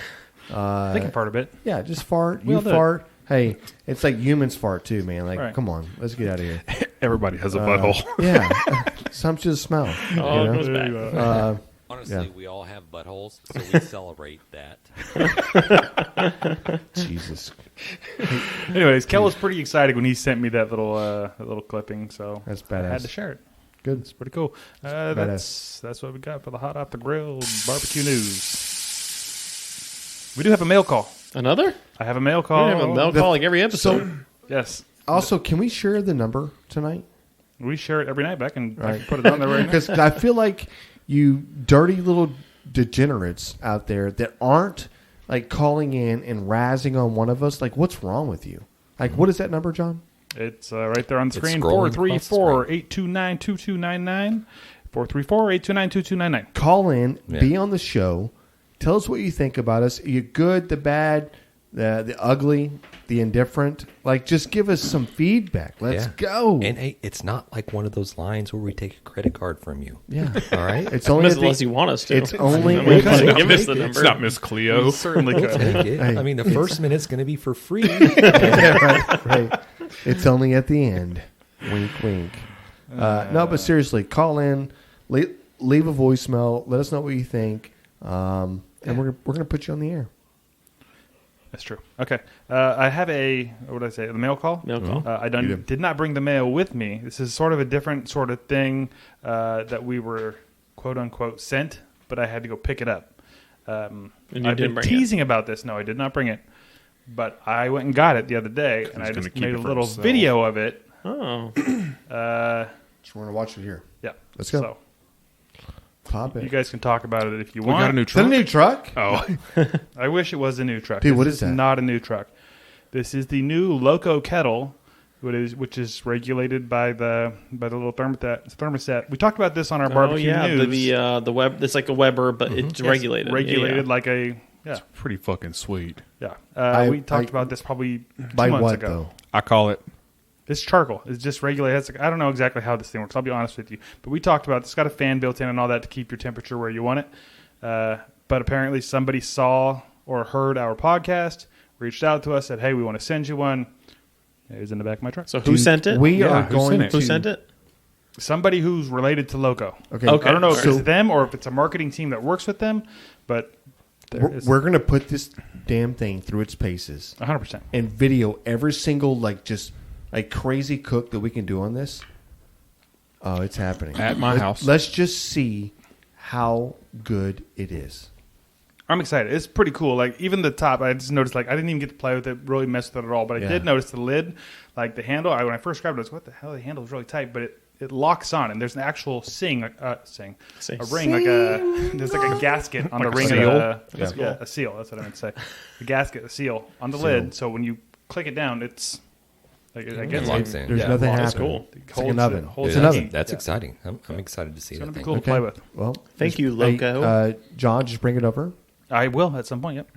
They can fart a bit. Yeah, just fart. We You all do it. fart. Hey, it's like humans fart too, man. Like, Right. come on, let's get out of here. Everybody has a butthole. Yeah, some just smell. Oh, you it goes know? back. Honestly, Yeah. we all have buttholes, so we celebrate that. Jesus, Anyways, Kel was pretty excited when he sent me that little clipping, so that's I had badass. to share it. Good. It's pretty cool. That's what we got for the hot off the grill barbecue news. We do have a mail call. Another? I have a mail We call. have a mail call like every episode. So, Yes, also, can we share the number tonight? we share it every night. But I can Right. put it on there right now. Because I feel like you dirty little degenerates out there that aren't like calling in and razzing on one of us. Like, what's wrong with you? Like, what is that number, John? It's right there on the It's screen. scrolling across the 434-829-2299. 434-829-2299. Call in, Yeah. be on the show, tell us what you think about us. Are you good, the bad, the ugly, the indifferent? Like, just give us some feedback. Let's Yeah. go. And hey, it's not like one of those lines where we take a credit card from you. yeah, All right? it's only Unless you want us to. it's only I mean, it's- give us the number. It's not Miss Cleo. We certainly We'll could. take it. Hey, I mean, the first minute's going to be for free. right. It's only at the end. Wink, wink. No, but seriously, call in, leave a voicemail. Let us know what you think, and we're gonna put you on the air. That's true. Okay. I have what did I say? The mail call? Mail call. I did not bring the mail with me. This is sort of a different sort of thing that we were, quote unquote, sent, but I had to go pick it up. And you I've didn't been bring it. teasing about this. No, I did not bring it. But I went and got it the other day, and I gonna just keep made it a for little himself. video of it. Oh. So we're gonna watch it here. Yeah. Let's go. So Pop it. you guys can talk about it if you We want. got a new Is that a truck. new truck? Oh, I wish it was a new truck. Dude, This what is that? Not a new truck. This is the new LOCO kettle, which is regulated by the little thermostat. We talked about this on our Oh, barbecue yeah. news. The web. It's like a Weber, but it's Yes, regulated. regulated Yeah. like a pretty fucking sweet. yeah. We talked about this probably 2 By months what ago. though? I call it. It's charcoal. It's just regulated. It's like, I don't know exactly how this thing works. I'll be honest with you. But we talked about it. It's got a fan built in and all that to keep your temperature where you want it. But apparently somebody saw or heard our podcast, reached out to us, said, hey, we want to send you one. It was in the back of my truck. So who Dude, sent it? We Yeah, are who going sent it? to Who sent it? Somebody who's related to LOCO. Okay. Okay. I don't know if So- it's them or if it's a marketing team that works with them, but We're going to put this damn thing through its paces 100%. and video every single just crazy cook that we can do on this. Oh, it's happening At my house. Let's just see how good it is. I'm excited. It's pretty cool. Like even the top, I just noticed. Like I didn't even get to play with it, really mess with it at all. But I Yeah. did notice the lid, like the handle. When I first grabbed it, I was like, "What the hell?" The handle is really tight, but it locks on, and there's an actual a ring, there's like a gasket on Like the a ring seal? of the Yeah. a seal. That's what I meant to say. A gasket, a seal on the lid. So when you click it down, it's like I guess It locks in. There's Yeah, nothing that's happening. cool. It's like an oven. holds It's the an oven. heat. That's Yeah. exciting. I'm excited to see It's that gonna be thing. cool to Okay. play with. Well, Thank just- you, hey, Loco. John, just bring it over. I will at some point. Yep,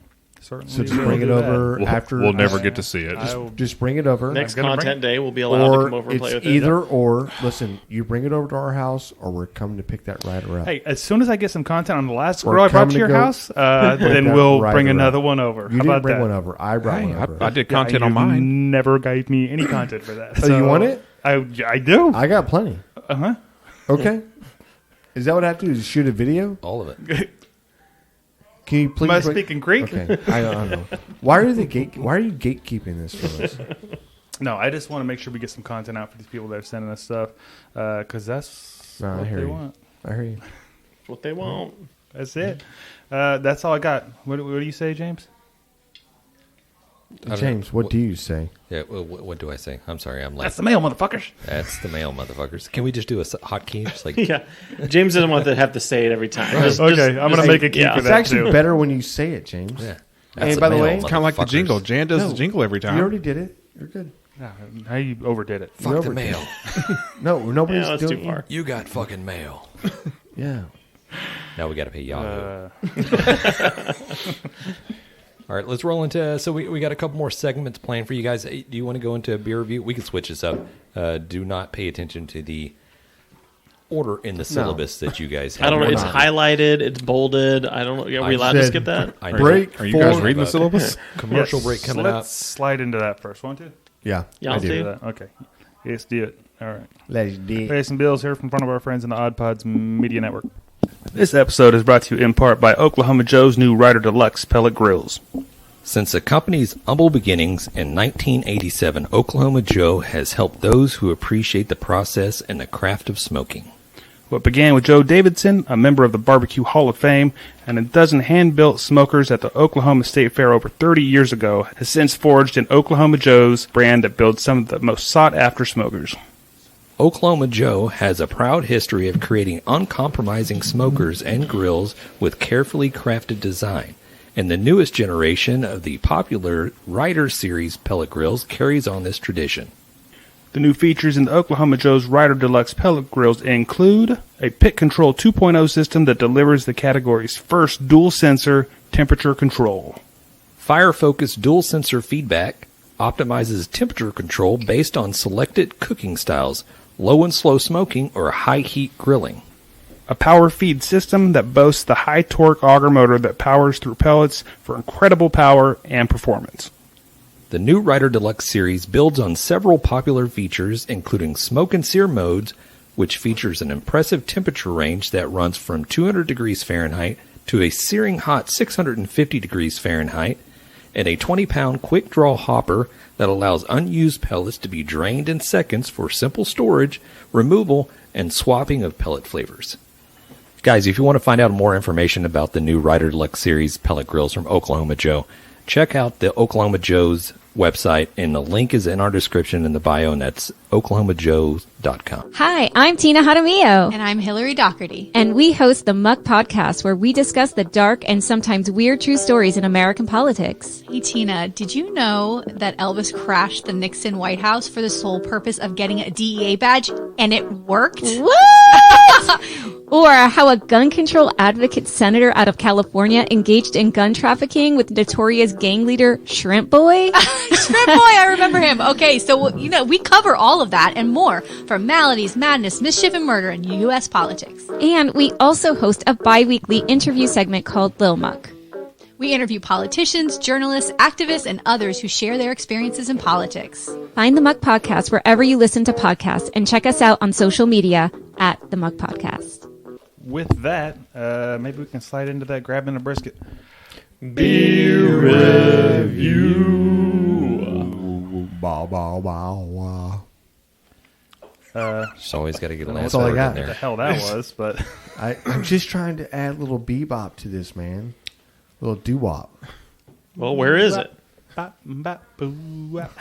certainly. So just will bring it do that. over after. We'll never get to see it. Just bring it over. Next gonna bring content it. day, we'll be allowed to or come over and it's play with it. either or. Listen, you bring it over to our house, or we're coming to pick that rider up. Hey, as soon as I get some content on the last We're grill I brought coming to your to go house, then that we'll rider bring up. another one over. You How didn't about bring that? one over. I brought one over. I did Yeah, content on you mine. Never gave me any content for that. Oh, you want it? I do. I got plenty. Uh-huh. Okay. Is that what I have to do? Is shoot a video? All of it. Can you please? Am I speaking Greek? Okay, I don't know. Why are you gatekeeping this from us? No, I just want to make sure we get some content out for these people that are sending us stuff, because that's what they want. I hear you. That's what they want. That's it. That's all I got. What do you say, James? James, what do you say? Yeah, what do I say? I'm sorry, I'm late. That's the mail, motherfuckers. That's the mail, motherfuckers. Can we just do a hotkey? Just like Yeah, James doesn't want to have to say it every time. I'm going to make a key for It's that actually too. better when you say it, James. yeah. Hey, by the way, It's kind of like the motherfuckers. jingle. Jan does No, the jingle every time. You already did it. You're good. Now you overdid it. Fuck the mail. No, nobody's Yeah, that's doing too far. You got fucking mail. Yeah. Now we got to pay Yahoo. All right, let's roll into. So we got a couple more segments planned for you guys. Hey, do you want to go into a beer review? We can switch this up. Do not pay attention to the order in the syllabus that you guys have. I don't know. It's not. highlighted. It's bolded. I don't know. Are we allowed to said- skip that? I know. Break. Are you guys for- reading the syllabus? Commercial Yes, break coming let's up. slide into that first. Want to? Yeah, Yeah, I I'll do. do. that. Okay. Let's do it. All right. Let's do it. Pay some bills here from front of our friends in the Oddpods Media Network. This episode is brought to you in part by Oklahoma Joe's new Ryder Deluxe pellet grills. Since the company's humble beginnings in 1987, Oklahoma Joe has helped those who appreciate the process and the craft of smoking. What began with Joe Davidson, a member of the Barbecue Hall of Fame, and a dozen hand-built smokers at the Oklahoma State Fair over 30 years ago, has since forged an Oklahoma Joe's brand that builds some of the most sought-after smokers. Oklahoma Joe has a proud history of creating uncompromising smokers and grills with carefully crafted design, and the newest generation of the popular Ryder Series pellet grills carries on this tradition. The new features in the Oklahoma Joe's Ryder Deluxe pellet grills include a Pit Control 2.0 system that delivers the category's first dual-sensor temperature control. Fire-focused dual sensor feedback optimizes temperature control based on selected cooking styles, low and slow smoking, or high heat grilling. A power feed system that boasts the high torque auger motor that powers through pellets for incredible power and performance. The new Ryder Deluxe series builds on several popular features, including smoke and sear modes, which features an impressive temperature range that runs from 200 degrees Fahrenheit to a searing hot 650 degrees Fahrenheit, and a 20-pound quick draw hopper that allows unused pellets to be drained in seconds for simple storage, removal, and swapping of pellet flavors. Guys, if you want to find out more information about the new Ryder Deluxe series pellet grills from Oklahoma Joe, check out the Oklahoma Joe's website, and the link is in our description in the bio, and that's oklahomajoes.com. Hi, I'm Tina Jaramillo. And I'm Hillary Doherty. And we host the Muck podcast, where we discuss the dark and sometimes weird true stories in American politics. Hey, Tina, did you know that Elvis crashed the Nixon White House for the sole purpose of getting a DEA badge? And it worked? What? Or how a gun control advocate senator out of California engaged in gun trafficking with notorious gang leader Shrimp Boy. Shrimp Boy, I remember him. Okay, so, we cover all of that and more from maladies, madness, mischief, and murder in U.S. politics. And we also host a bi-weekly interview segment called Lil Muck. We interview politicians, journalists, activists, and others who share their experiences in politics. Find the Muck Podcast wherever you listen to podcasts, and check us out on social media at the Muck Podcast. With that, maybe we can slide into that grabbing a brisket. Beer review. Bow, bow, bow, wow. Just always got to get a last all I word got. in What the there. hell that was, but I'm just trying to add a little bebop to this, man. A little doo-wop. Well, where is it? bop, bop, boo, wop.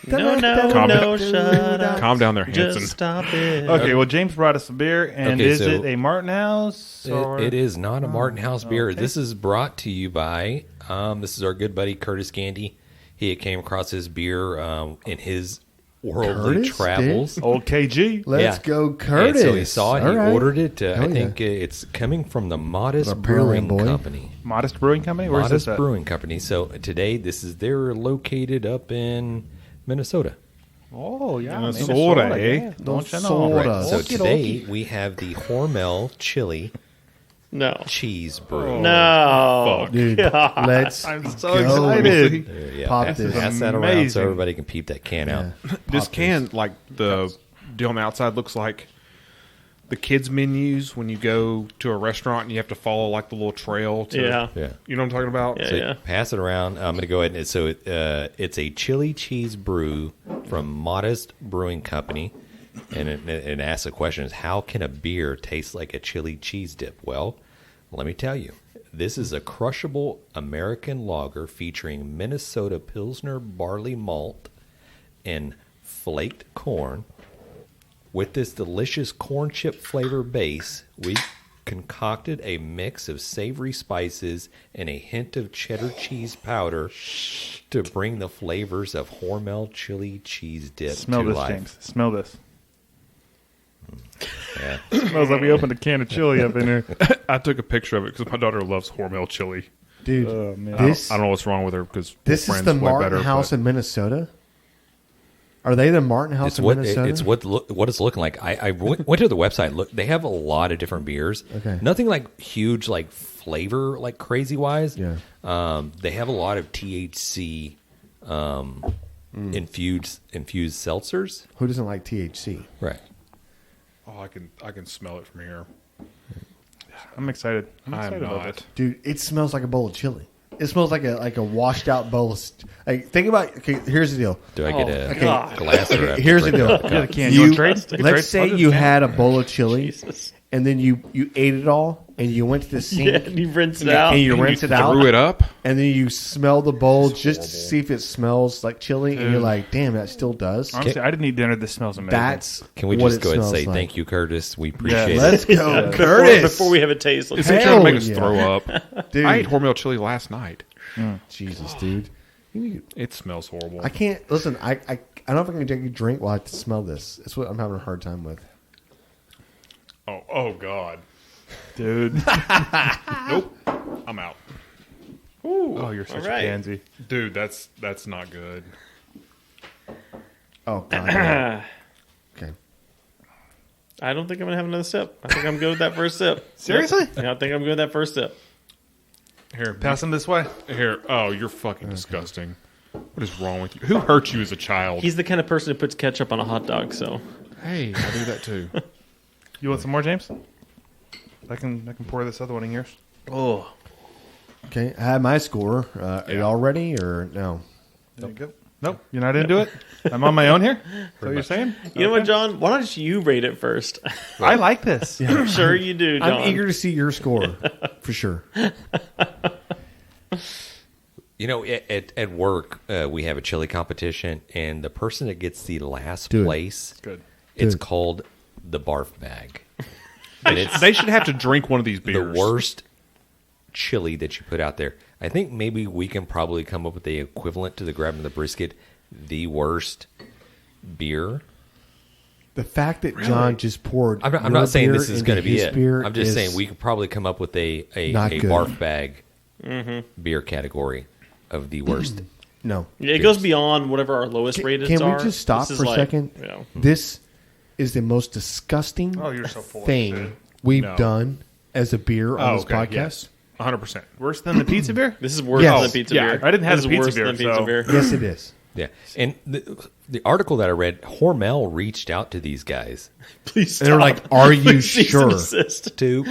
No, shut up. Calm down there, Hanson. Just stop it. Okay, well, James brought us a beer, and Okay, is so- it a Martin House? Or? It is not a Martin House beer. okay. This is brought to you by, this is our good buddy Curtis Gandy. He came across his beer in his worldly Curtis travels. Old KG. Let's Yeah. go, Curtis. And so he saw it. All He right. ordered it. Hell I yeah. think it's coming from the Modest The Pearland Brewing boy. Company. Modest Brewing Company? Where's Modest this at? Brewing Company. So today, they're located up in Minnesota. Oh, yeah. Minnesota, eh? Yeah. Don't you know? Minnesota. So Okie today we have the Hormel chili No. cheese brew. No. Dude, let's I'm so go. excited. Yeah, Pop pass, this. pass that around Amazing. so everybody can peep that can out. This can, like the deal on the outside, looks like the kids menus when you go to a restaurant and you have to follow like the little trail. To, Yeah. Yeah. You know what I'm talking about? Yeah. So pass it around. I'm going to go ahead and it's a chili cheese brew from Modest Brewing Company, and it asks the question: is how can a beer taste like a chili cheese dip? Well, let me tell you, this is a crushable American lager featuring Minnesota Pilsner barley malt and flaked corn. With this delicious corn chip flavor base, we concocted a mix of savory spices and a hint of cheddar cheese powder to bring the flavors of Hormel chili cheese dip Smell to this, life. James. Smell this. Yeah. Smells like we opened a can of chili up in here. I took a picture of it because my daughter loves Hormel chili. Dude, Oh, man. I don't know what's wrong with her because this is the Martin House in Minnesota? Are they the Martin House It's in what Minnesota? it's what it's looking like. I went to the website. Look, they have a lot of different beers. Okay. Nothing like huge like flavor like crazy wise. Yeah. They have a lot of THC infused seltzers. Who doesn't like THC? Right. Oh, I can smell it from here. I'm excited. I'm I'm excited about not. this. Dude, it smells like a bowl of chili. It smells like a washed out bowl of like think about okay, here's the deal. Do I get a God. glass or a Here's the drink? deal. Get a can. You want trade? Trade? Let's say I'll do you a can. had a bowl of chili Jesus. and then you ate it all and you went to the sink Yeah, and you rinse it out. and you rinse it out Threw it up. and then you smell the bowl just to horrible. see if it smells like chili and you're like, damn, that still does. Honestly, I didn't eat dinner. This smells amazing. That's Can we what just it go ahead and smells say like. thank you, Curtis? We appreciate Let's it. go, Before, Curtis. before we have a taste, let's Is he trying Hell to make us yeah. throw up? Dude, I ate Hormel chili last night. Jesus, dude. It smells horrible. I can't listen. I don't know if I can take a drink while I smell this. It's what I'm having a hard time with. Oh God. dude. Nope. I'm out. Oh, you're such all right. a pansy. Dude, that's not good. Oh God. no. Okay. I don't think I'm gonna have another sip. I think I'm good with that first sip. Seriously? Yep. Yeah, I think I'm good with that first sip. Here, Pass them this way. here. Oh, you're fucking disgusting. What is wrong with you? Who hurt you as a child? He's the kind of person who puts ketchup on a hot dog. So Hey, I do that too. You want some more, James? I can pour this other one in yours. oh, Okay. I had my score. Are y'all ready or no? There you go. Nope, you're not into it. I'm on my own here. Is that what you're saying? you know what, John? Why don't you rate it first? I like this. I'm sure you do, John. I'm eager to see your score for sure. You know, at work, we have a chili competition, and the person that gets the last Do it. place, Good. it's Do it. called the barf bag. And it's They should have to drink one of these the beers. worst chili that you put out there. I think maybe we can probably come up with the equivalent to the Grab and the Brisket, the worst beer. The fact that John just poured. I'm your not saying beer this is into going to be his it. beer I'm just is saying we could probably come up with a Not good. barf bag beer category of the worst. No. Yeah, it goes beyond whatever our lowest rated Can are. we just stop This is for a like, second? you know, This is the most disgusting Oh, you're so full of thing shit. we've No. done as a beer on Oh, this okay. podcast. Yes. 100%. Worse than the pizza beer? this is worse Yes. than pizza Yeah, beer. I didn't have This the is pizza worse beer, than pizza so- beer. Yes, it is. Yeah, and the article that I read, Hormel reached out to these guys Please And they're stop. like, "Are you Cease and sure?" desist. to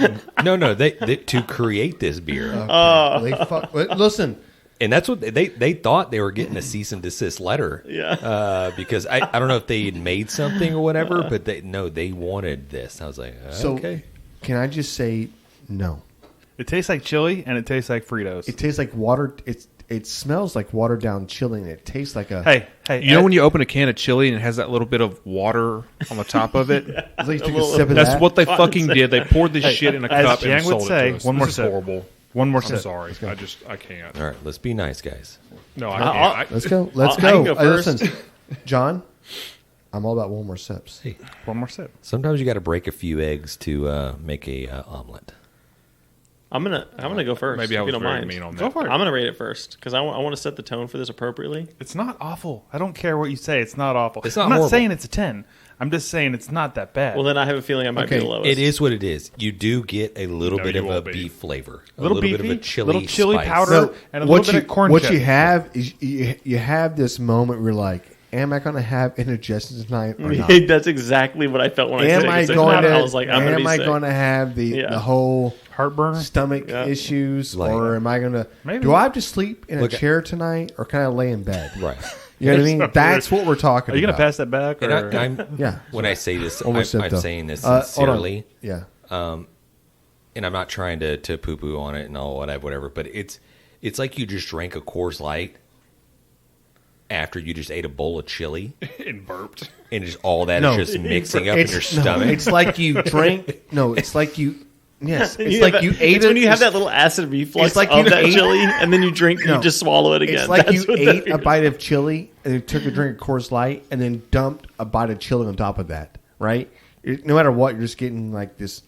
they to create this beer, They listen, and that's what they thought they were getting a cease and desist letter. Yeah. Because I don't know if they had made something or whatever, but they wanted this. I was like, so okay. can I just say no? It tastes like chili and it tastes like Fritos. It tastes like water. It smells like watered down chili, and it tastes like a. hey, You know when you open a can of chili and it has that little bit of water on the top of it? It's like you took a little- sip of That's that. what they fucking did. They poured this shit in a as cup and Yang would sold say, it to us. one more This is sip. horrible. One more I'm sip. sorry. I can't. All right, let's be nice, guys. No, I I'll- can't. Let's go. Let's I go. can go first. Listen, John, I'm all about one more sips. Hey, One more sip. sometimes you got to break a few eggs to make a omelet. I'm gonna go first. Maybe I if you was don't very mind. mean on that. Go for it. I'm gonna rate it first because I want to set the tone for this appropriately. It's not awful. I don't care what you say. It's not awful. It's not I'm not horrible. saying it's a 10. I'm just saying it's not that bad. Well, then I have a feeling I might be Okay, the lowest. It is what it is. You do get a little No, bit you of a won't be. beef flavor, a Little little bit of a beefy, chili, little chili spice. powder. No, and a what little bit you of corn what chip. you have is you have this moment where you're like, am I going to have indigestion tonight or not? That's exactly what I felt when I said Am I it. going to? I was like, I'm going to be am I sick. going to have the whole Heartburn. stomach issues, Like- or am I going to? Maybe. Do I have to sleep in a Look, chair tonight, or can I lay in bed? Right. You know what I mean? That's what we're talking Are you about. going to pass that back? And Or? I'm Yeah. when I say this, Almost I'm said though. saying this Hold on. sincerely, Yeah. and I'm not trying to poo poo on it and all whatever. But it's like you just drank a Coors Light after you just ate a bowl of chili, and burped. and just all that No. is just mixing up in your stomach. It's like you drank. No, it's like you. Yes, it's You like have you that- ate it's it. when you have that little acid reflux it's like of you that ate- chili, and then you drink, No. you just swallow it again. It's like That's you what that ate a bite of chili and then took a drink of Coors Light and then dumped a bite of chili on top of that. Right? No matter what, you're just getting like this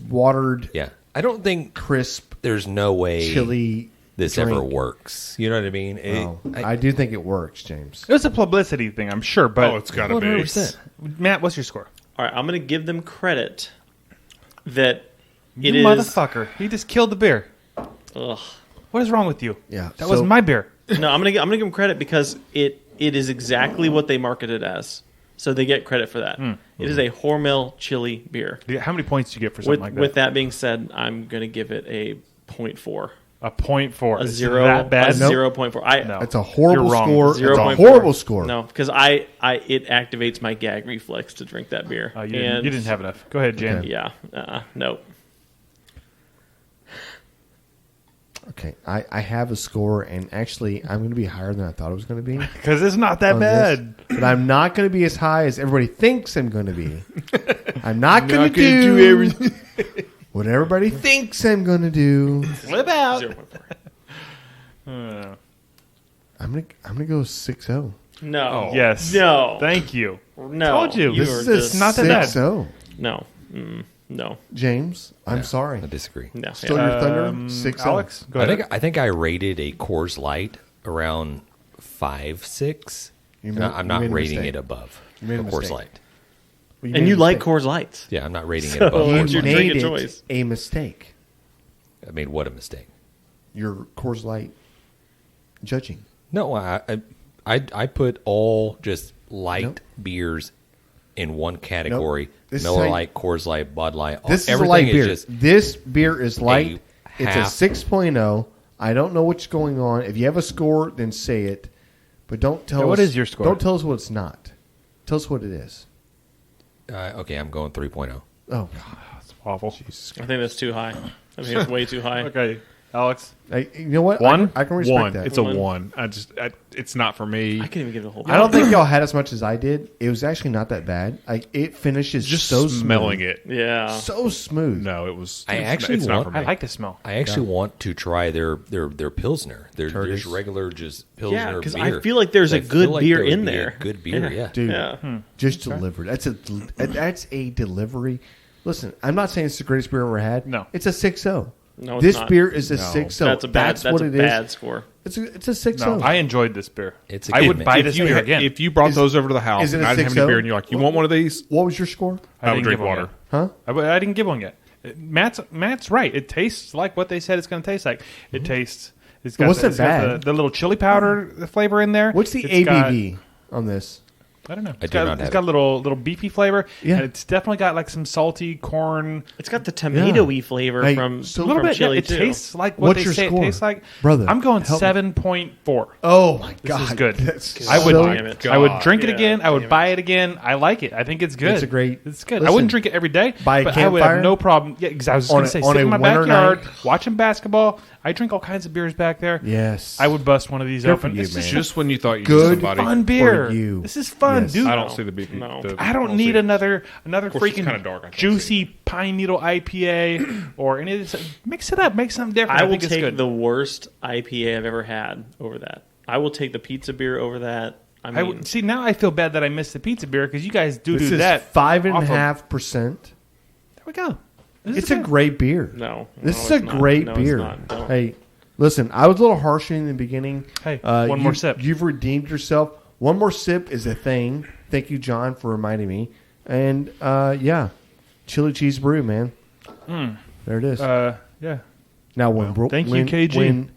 watered, Yeah, I don't think crisp there's no way chili. this drink. ever works. You know what I mean? Oh, I do think it works, James. It was a publicity thing, I'm sure. But Oh, it's got to be. 100%. Matt, what's your score? All right, I'm going to give them credit that You it is. motherfucker. He just killed the beer. Ugh. What is wrong with you? Yeah, That so- wasn't my beer. No, I'm gonna give them credit because it is exactly what they marketed as. So they get credit for that. It is a Hormel chili beer. How many points do you get for something like that? With that being said, I'm gonna give it a 0.4. A 0.4. A Is it zero. that bad? A 0.4. No. It's a horrible You're wrong. score. It's a 0.4. horrible score. No, because it activates my gag reflex to drink that beer. Oh, you didn't have enough. Go ahead, Jen. Okay. Yeah. No. Okay, I have a score, and actually, I'm going to be higher than I thought it was going to be. Because it's not that on bad. this, but I'm not going to be as high as everybody thinks I'm going to be. I'm not going to do everything what everybody thinks I'm going to do. Flip out. 0.4. I'm gonna go 6-0. No. Yes. No. Thank you. No. Told you. You This are is a just- not that bad. 6-0. No. No. James, I'm sorry. I disagree. No. Still your thunder. 6-0. Alex, go I ahead. think I think I rated a Coors Light around 5-6. You And made- I'm you not made a rating mistake. it above You made a a Coors mistake. Light. Well, And made you a like mistake. Coors Lights. Yeah, I'm not rating it So- above You What's Coors your Light. drink made of it choice? a mistake. I made what a mistake. Your Coors Light judging. No, I put all just light Nope. beers in one category. Nope. This is Miller how you- Lite, Coors Light, Bud Light. This is a everything light beer. just This beer is light. It's a half. 6.0. I don't know what's going on. If you have a score, then say it. But don't tell Yeah, us. what is your score? Don't tell us what it's not. Tell us what it is. okay, I'm going 3.0. Oh, It's awful. I think that's too high. I think it's way too high. Okay, Alex. you know what? One? I can respect One. that. It's a One. 1. It's not for me. I can't even give it a whole. I don't think y'all had as much as I did. It was actually not that bad. It finishes Just so smelling smooth. it. Yeah. So smooth. No, it was. I it's- actually it's not want- for me. I like the smell. I actually want to try their Pilsner. Their Curtis. just regular Pilsner Yeah, because beer. I feel like there's I a good feel like beer there would in be a there. good beer, yeah. Dude, Yeah. just delivered. That's a delivery. Listen, I'm not saying it's the greatest beer I've ever had. No. It's a 6-0. No, it's This not. beer is a 6-0. That's a bad. That's what a it is. bad score. It's a 6-0. No, I enjoyed this beer. It's a I good would mix. buy If this you beer had- again. If you brought Is- those over to the house is it and a I didn't have 6-0? any beer and you're like, you want one of these? What was your score? I would didn't drink give one water. yet. Huh? I didn't give one yet. Matt's right. It tastes like what they said it's going to taste like. It tastes. It's got, wasn't it's got bad. the little chili powder flavor in there. What's the It's got- ABV on this? I don't know. I It's do got, not it's have got it. a little beefy flavor. Yeah. And it's definitely got like some salty corn. It's got the tomatoey flavor Hey, from so- A little from bit. Yeah, chili it too. tastes like what What's they your say score? it tastes like. Brother, I'm going help me. 7.4. Oh, my This God. is good. That's I would, so- Damn it. I would drink it Yeah, again. I would damn it. buy it again. I like it. I think it's good. It's a great- It's good. I Listen, wouldn't drink it every day, by a but I would campfire? have no problem. Yeah, because I was On going a- to say, on sit a in my winter backyard, night? watching basketball. I drink all kinds of beers back there. Yes. I would bust one of these Good open. for you, This is man. Just when you thought you Good knew somebody. fun beer. for you. This is fun, Yes. dude. I don't see the BP. No. I don't need see it. another course, it's freaking kinda dark. I can't juicy pine needle IPA or any of this. Mix it up. Make something different. I will think it's take good. the worst IPA I've ever had over that. I will take the pizza beer over that. I mean, I would, see, now I feel bad that I missed the pizza beer because you guys do This is that. 5.5%. There we go. This It's is a good. great beer. no. This no, is a it's not. great No, it's beer. not. Don't. Hey, listen, I was a little harsh in the beginning. Hey, one more sip. You've redeemed yourself. One more sip is a thing. Thank you, John, for reminding me. And yeah, chili cheese brew, man. There it is. Yeah. now, when thank you, KG.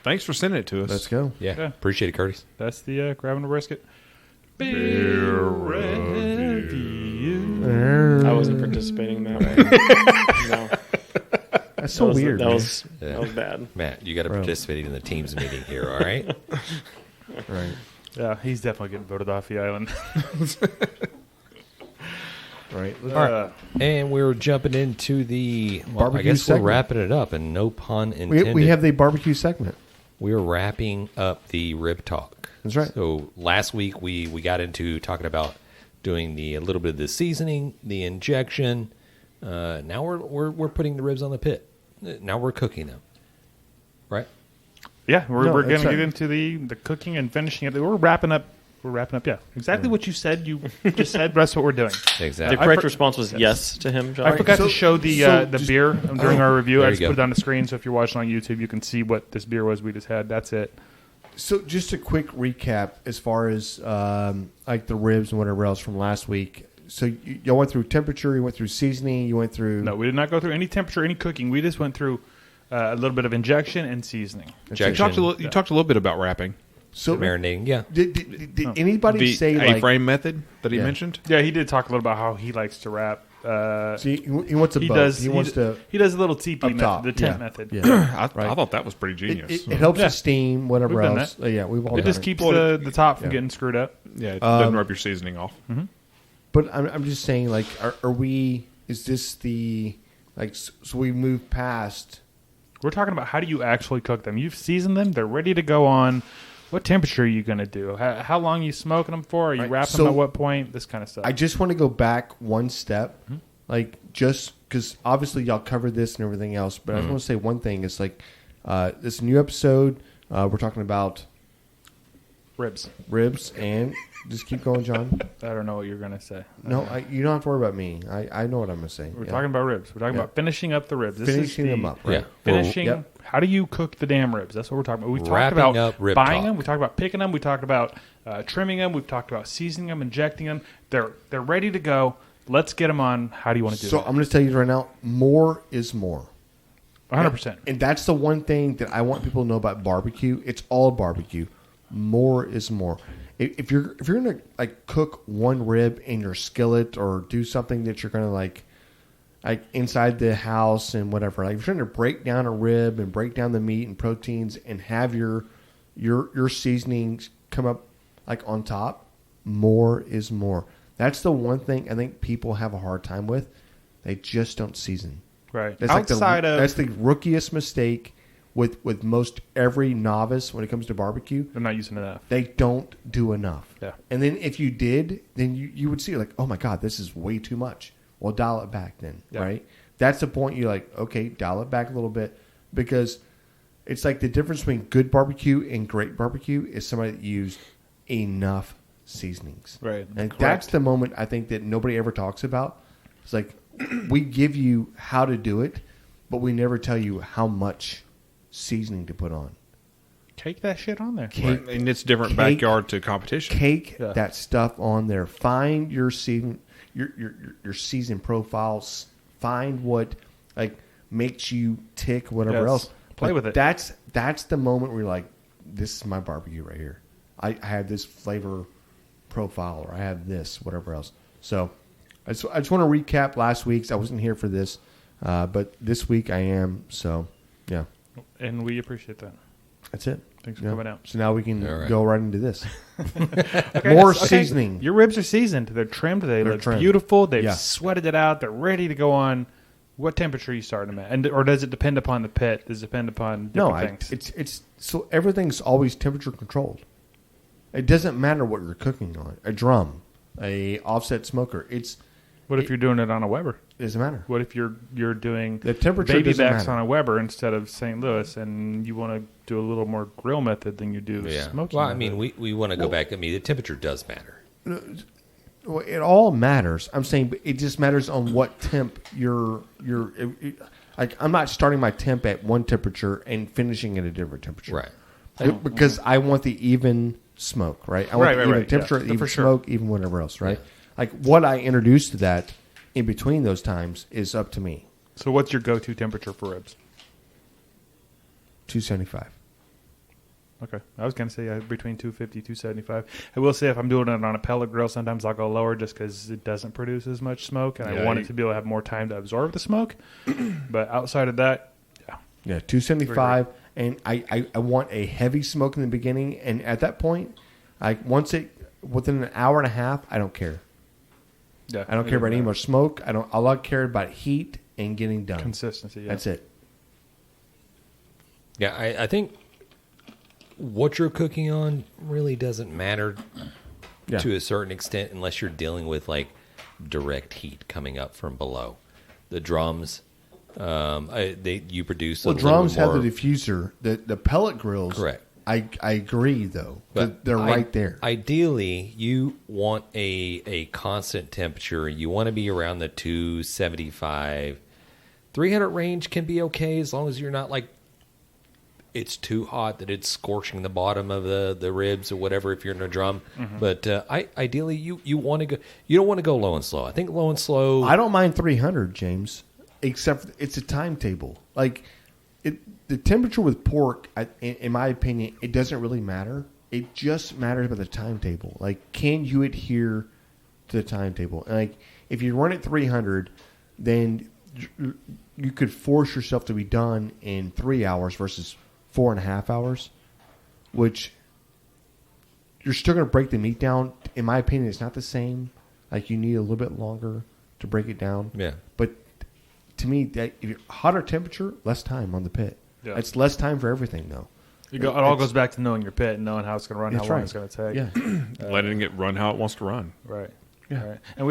Thanks for sending it to us. Let's go. Yeah. Yeah. Appreciate it, Curtis. That's the grabbing a brisket. Beer review. I wasn't participating in that. No. That's so weird. That man. was bad. Matt, you got to participate in the team's meeting here, all right? Right. Yeah, he's definitely getting voted off the island. Right. And we're jumping into the Barbecue I guess segment. we're wrapping it up, and no pun intended. We have the barbecue segment. We're wrapping up the rib talk. That's right. So last week we got into talking about doing a little bit of the seasoning, the injection. Now we're putting the ribs on the pit. Now we're cooking them, right? Yeah, we're going to that's get right. into the cooking and finishing it. We're wrapping up. Yeah, exactly what you said. You just said. That's what we're doing. Exactly. The correct response was yes to him, John. I forgot So- to show the so the just- beer during our review. There I you just go. put it on the screen, so if you're watching on YouTube, you can see what this beer was we just had. That's it. So just a quick recap as far as like the ribs and whatever else from last week. So you went through temperature, you went through seasoning, you went through... No, we did not go through any temperature, any cooking. We just went through a little bit of injection and seasoning. You talked a little bit about wrapping. So Marinating, yeah. did anybody The say like... A-frame method that he Yeah. mentioned. Yeah, he did talk a little about how he likes to wrap. See, he wants a He boat. does. He wants to... He does a little teepee Up method, top, the tent yeah. method. Yeah. I thought that was pretty genius. It helps Yeah. the steam, whatever We've done else. that. Yeah, we've all It done just it. keeps the top from Yeah. getting screwed up. Yeah, it doesn't rub your seasoning off. But I'm just saying, like, are we... Is this the... Like, so we move past... We're talking about how do you actually cook them. You've seasoned them. They're ready to go on. What temperature are you going to do? How long are you smoking them for? Are you Right, wrapping so- them at what point? This kind of stuff. I just want to go back one step, like just because obviously y'all covered this and everything else, but I just want to say one thing. It's like this new episode, we're talking about Ribs. ribs, and just keep going, John. I don't know what you're going to say. No, you don't have to worry about me. I know what I'm going to say. We're Yeah. talking about ribs. We're talking Yeah. about finishing up the ribs. This Finishing is them up, right? Yeah. Finishing. Yep. How do you cook the damn ribs? That's what we're talking about. We talked Wrapping about up rib buying talk. them. We talked about picking them. We talked about trimming them. We've talked about seasoning them, injecting them. They're ready to go. Let's get them on. How do you want to do So that? I'm going to tell you right now, more is more. 100%. And that's the one thing that I want people to know about barbecue. It's all barbecue. More is more. If you're gonna like cook one rib in your skillet or do something that you're gonna like inside the house and whatever, like if you're trying to break down a rib and break down the meat and proteins and have your seasonings come up like on top, more is more. That's the one thing I think people have a hard time with. They just don't season. Right. That's Outside of that's the rookiest mistake with most every novice when it comes to barbecue. they're not using enough. They don't do enough. Yeah. And then if you did, then you would see like, oh my God, this is way too much. Well, dial it back then, Yeah. right? That's the point. You're like, okay, dial it back a little bit because it's like the difference between good barbecue and great barbecue is somebody that used enough seasonings. Right. And Correct. that's the moment I think that nobody ever talks about. It's like we give you how to do it, but we never tell you how much seasoning to put on. Cake that shit on there. Cake, And it's different Cake- backyard to competition. cake Yeah. that stuff on there. Find your season, your season profiles. Find what like makes you tick, whatever Yes. else. Play But with it. That's the moment where you're like, this is my barbecue right here. I have this flavor profile, or I have this, whatever else. So I just want to recap last week's. I wasn't here for this, but this week I am. So yeah, And we appreciate that. that's it. Thanks for Yeah. coming out. So now we can All right. go right into this. Okay, More okay. seasoning. Your ribs are seasoned. They're trimmed. They They're look trimmed. beautiful. They've Yeah. sweated it out. They're ready to go on. What temperature are you starting them at? And or does it depend upon the pit? Does it depend upon different things? it's so everything's always temperature controlled. It doesn't matter what you're cooking on. A drum, a offset smoker. What if you're doing it on a Weber? It doesn't matter. What if you're doing The temperature baby doesn't backs matter. on a Weber instead of St. Louis, and you want to do a little more grill method than you do Yeah. smoking? Well, I method? mean, we want to go back. I mean, the temperature does matter. Well, it all matters. I'm saying, but it just matters on what temp you're. Like, I'm not starting my temp at one temperature and finishing at a different temperature, Right. Because I want the even smoke, right? I want Right, the right, even right. temperature, Yeah, even for sure. smoke, even whatever else, right? Like what I introduce to that in between those times is up to me. So, what's your go-to temperature for ribs? 275. Okay. I was going to say between 250, 275. I will say if I'm doing it on a pellet grill, sometimes I'll go lower just because it doesn't produce as much smoke, and I want it to be able to have more time to absorb the smoke. But outside of that, Yeah, 275, and I want a heavy smoke in the beginning, and at that point, within an hour and a half, I don't care. yeah, I don't care about any more smoke. All I care about heat and getting done. consistency. Yeah. That's it. Yeah, I think what you're cooking on really doesn't matter Yeah. to a certain extent unless you're dealing with like direct heat coming up from below. The drums, you produce. Well, a little drums have more, the diffuser. The pellet grills. Correct. I agree though. But They're right there. Ideally, you want a constant temperature. You want to be around the 275, 300 range can be okay as long as you're not like it's too hot that it's scorching the bottom of the ribs or whatever if you're in a drum. Mm-hmm. But ideally, you want to go. You don't want to go low and slow. I think low and slow. I don't mind 300, James, except it's a timetable. Like the temperature with pork, in my opinion, it doesn't really matter. It just matters about the timetable. Like, can you adhere to the timetable? And like, if you run at 300, then you could force yourself to be done in 3 hours versus 4.5 hours, which you're still going to break the meat down. In my opinion, it's not the same. Like, you need a little bit longer to break it down. Yeah. But to me, that if you're hotter temperature, less time on the pit. Yeah. It's less time for everything, though. It all goes back to knowing your pit and knowing how it's going to run, how That's long right. it's going to take. Yeah. Letting it run how it wants to run. Right. Yeah. Right. And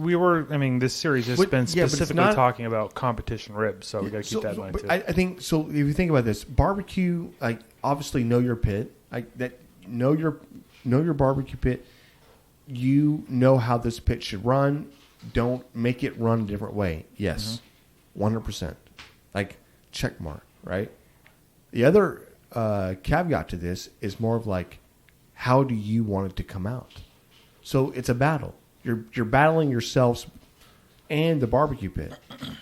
we were. I mean, this series has But- been yeah, but it's specifically not- talking about competition ribs, so we got to keep that in mind but too. I think so. If you think about this, barbecue, like obviously know your pit, like that. Know your barbecue pit. You know how this pit should run. Don't make it run a different way. Yes, 100%. Like check mark, right? The other caveat to this is more of like, how do you want it to come out? So it's a battle. You're battling yourselves and the barbecue pit.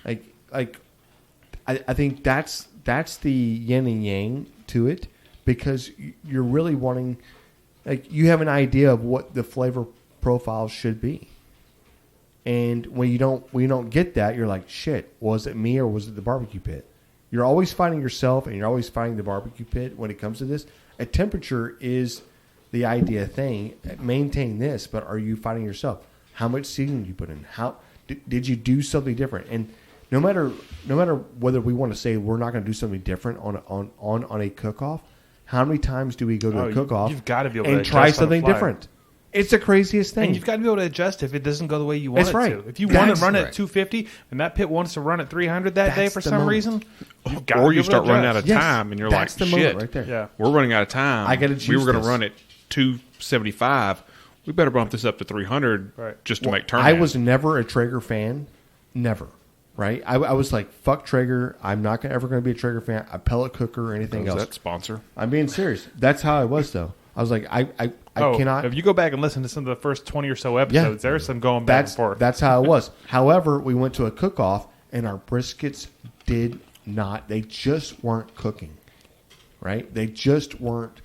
I think that's the yin and yang to it, because you're really wanting, like, you have an idea of what the flavor profile should be. And when you don't get that, you're like, shit, was it me or was it the barbecue pit? You're always fighting yourself and you're always fighting the barbecue pit when it comes to this. A temperature is the idea thing. Maintain this, but are you fighting yourself? How much seasoning did you put in? How did you do something different? And no matter whether we want to say we're not going to do something different on a cook-off, how many times do we go to a cook-off you've got to be able and to try adjust on the something fly. different? It's the craziest thing. And you've got to be able to adjust if it doesn't go the way you want That's it right. to. If you want That's to run right. at 250 and that pit wants to run at 300 that day That's for the some moment. reason, you've got to Or be you able to start running out adjust. of Yes, time, and you're that's like, the moment shit, right there. Yeah. we're running out of time. I gotta We choose were going this. to run at 275. We better bump this up to 300 Right. just to make turn. I was never a Traeger fan. Never. Right? I was like, fuck Traeger. I'm not ever going to be a Traeger fan. A pellet cooker or anything else. that sponsor. I'm being serious. That's how I was, though. I was like, I cannot. If you go back and listen to some of the first 20 or so episodes, there's some going back and forth. That's how it was. However, we went to a cook-off, and our briskets did not. They just weren't cooking. Right? They just weren't.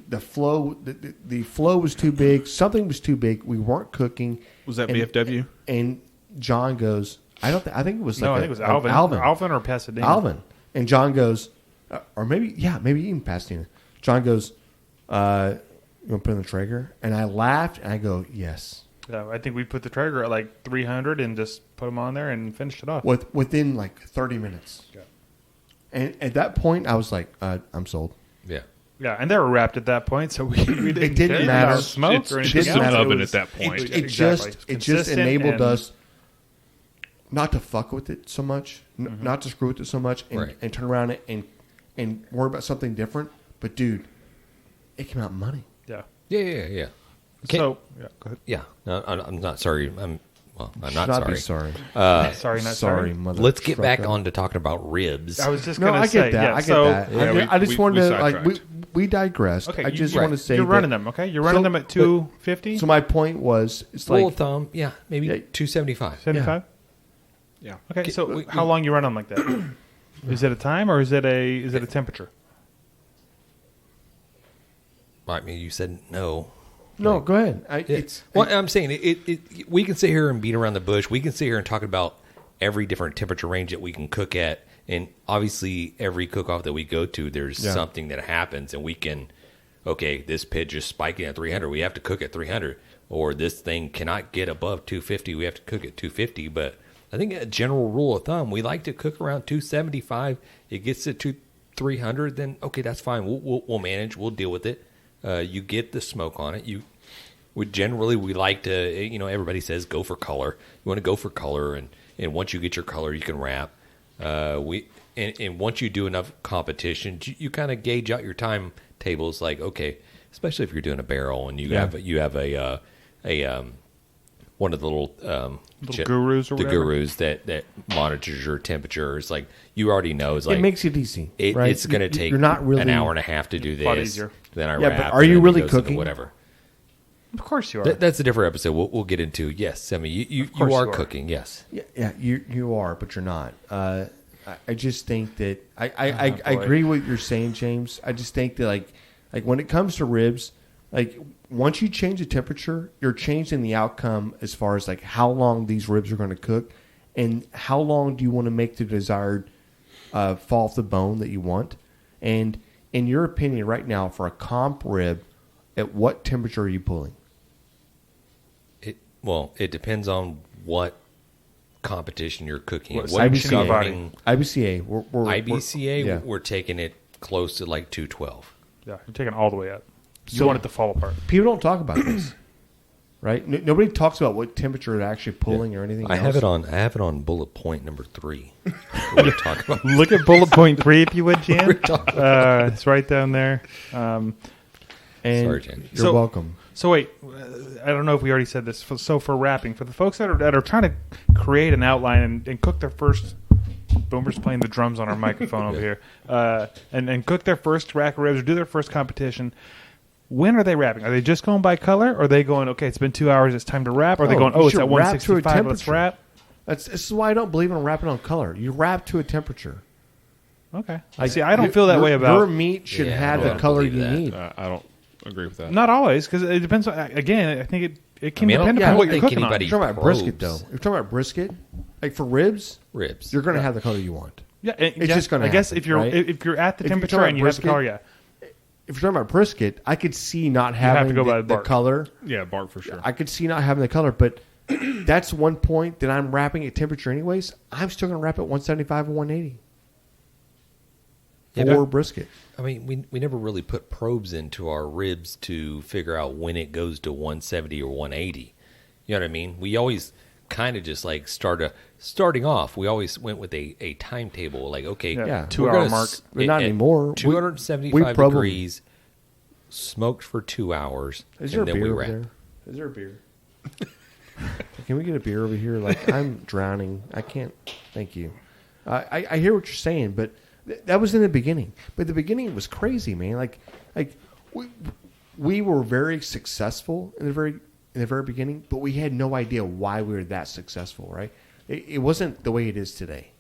The flow, the flow was too big. Something was too big. We weren't cooking. Was that And- BFW? And John goes, I think it was no, like I think it was Alvin or Pasadena. Alvin. And John goes, or maybe even Pasadena. John goes, you want to put in the Traeger? And I laughed, and I go, yes. Yeah, I think we put the Traeger at like 300 and just put them on there and finished it off. Within like 30 minutes. Yeah. And at that point, I was like, I'm sold. Yeah. Yeah, and they were wrapped at that point, so we didn't It didn't care matter. about smoke It's or just anything an else. oven It was- at that point. It Exactly. just Consistent enabled and- us not to fuck with it so much, not to screw with it so much, and, Right. and turn around and worry about something different. But dude, it came out money. Yeah. Yeah. So, yeah, go ahead. Yeah. No, I'm not sorry. I'm not Should not sorry. be sorry. Sorry, not sorry, sorry. mother. Let's get back trucker. on to talking about ribs. I was just No, going to I say, get that. yeah, I get so, that. Yeah, I just we wanted to like sidetracked. we digressed. Okay, I just right. want to say you're that- running them, okay? You're running So- them at 250, So my point was, it's Rule like of thumb, yeah, maybe Yeah. 275. 75. Yeah. Okay, so we- how long you run them like that? Is it a time or is it a temperature? I mean, you said no. No, go ahead. I'm saying it. We can sit here and beat around the bush. We can sit here and talk about every different temperature range that we can cook at, and obviously every cook-off that we go to, there's something that happens, and we can. Okay, this pit just spiking at 300. We have to cook at 300, or this thing cannot get above 250. We have to cook at 250. But I think a general rule of thumb, we like to cook around 275. It gets to 300, then okay, that's fine. We'll manage. We'll deal with it. You get the smoke on it. We like to, everybody says go for color. You want to go for color, and once you get your color, you can wrap. And once you do enough competition, you kind of gauge out your time tables. Like, okay, especially if you're doing a barrel and you have a one of the little gurus or the whatever. gurus that monitors your temperature. It's like you already know. It's like it makes it easy. Right? It's going to take you're not really, an hour and a half to do lot this. easier. Then I Yeah, wrap. but are you and then really it goes into cooking? whatever. Of course you are. That's a different episode. We'll get into. Yes, I mean you are cooking. Yes. Yeah, you are, but you're not. I just think that I agree with what you're saying, James. I just think that like when it comes to ribs, like once you change the temperature, you're changing the outcome as far as like how long these ribs are going to cook, and how long do you want to make the desired fall off the bone that you want. And in your opinion, right now, for a comp rib, at what temperature are you pulling? It depends on what competition you're cooking. What What IBCA. governing IBCA. we're taking it close to like 212. Yeah, you're taking it all the way up. You So- want it to fall apart. People don't talk about this, right? Nobody talks about what temperature they're actually pulling or anything. I else. have it on bullet point number 3. We're talking about. Look at bullet point 3 if you would, Jan. It's right down there. And Sorry, Jen. You're welcome. So wait, I don't know if we already said this. So for wrapping, for the folks that are trying to create an outline and cook their first, Boomer's playing the drums on our microphone over here, and cook their first rack of ribs or do their first competition. When are they wrapping? Are they just going by color? Or are they going, okay, it's been 2 hours, it's time to wrap? Or are they going, you it's should at wrap to a 165, let's temperature. wrap? This is why I don't believe in wrapping on color. You wrap to a temperature. Okay. See, I don't feel that way about your meat. Should have the color you need. I don't agree with that. Not always, because it depends. Again, I think it can I mean, I don't- depend I upon don't what you're think cooking on. anybody- You're talking about Probes. brisket, though. If you're talking about brisket, like for ribs, you're going to have the color you want. Yeah, It's just gonna I guess happen, if you're right? if you're at the If you're temperature talking and you about have the color, yeah. If you're talking about brisket, I could see not have having to go by the the bark. color. Yeah, bark for sure. I could see not having the color, but that's one point that I'm wrapping at temperature anyways. I'm still going to wrap at 175 and 180 for brisket. I mean, we never really put probes into our ribs to figure out when it goes to 170 or 180. You know what I mean? We always kind of just like starting off. We always went with a timetable. Like, okay, Yeah. 2 we're hour gonna mark. But not anymore. 275 probably- degrees, smoked for 2 hours, Is there a and then we beer over wrap. there? Is there a beer? Can we get a beer over here? Like, I'm drowning. I can't. Thank you. I hear what you're saying, but that was in the beginning. But the beginning was crazy, man. Like we were very successful in the very beginning, but we had no idea why we were that successful, right? It wasn't the way it is today.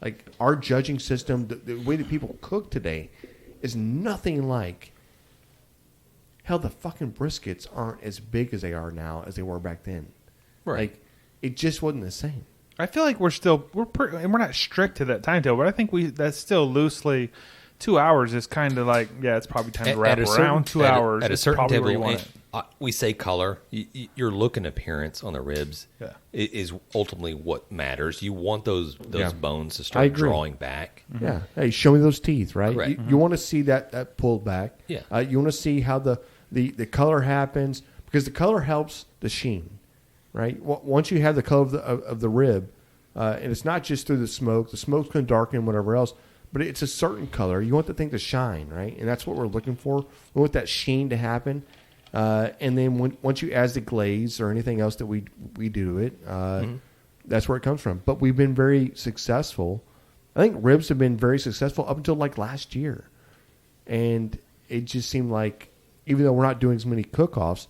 Like, our judging system, the way that people cook today is nothing like. Hell, the fucking briskets aren't as big as they are now as they were back then. Right. Like, it just wasn't the same. I feel like and we're not strict to that timetable, but I think that's still loosely 2 hours is kind of like, yeah, it's probably time to wrap around 2 hours. At a is certain probably table, where you want it. we say color. Your look and appearance on the ribs is ultimately what matters. You want those bones to I start agree. drawing back. Yeah. Hey, show me those teeth, right? Correct. You want to see that pulled back. Yeah. You want to see how the color happens, because the color helps the sheen, right? Once you have the color of the rib, and it's not just through the smoke. The smoke's going to darken whatever else, but it's a certain color. You want the thing to shine, right? And that's what we're looking for. We want that sheen to happen. And then once you add the glaze or anything else that we do to it, that's where it comes from. But we've been very successful. I think ribs have been very successful up until like last year. And it just seemed like, even though we're not doing as many cook-offs,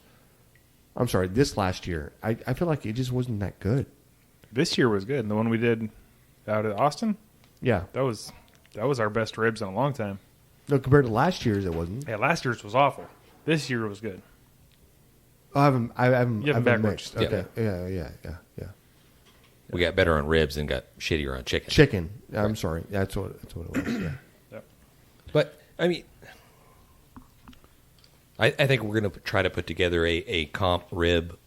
I'm sorry, this last year, I feel like it just wasn't that good. This year was good. And the one we did out at Austin, Yeah. that was our best ribs in a long time. No, compared to last year's, it wasn't. Yeah, last year's was awful. This year was good. Oh, I haven't You have been backwards. mixed. Okay. Yeah. We got better on ribs and got shittier on chicken. Chicken. I'm sorry. That's what it was. Yeah. But I mean, I think we're going to try to put together a comp rib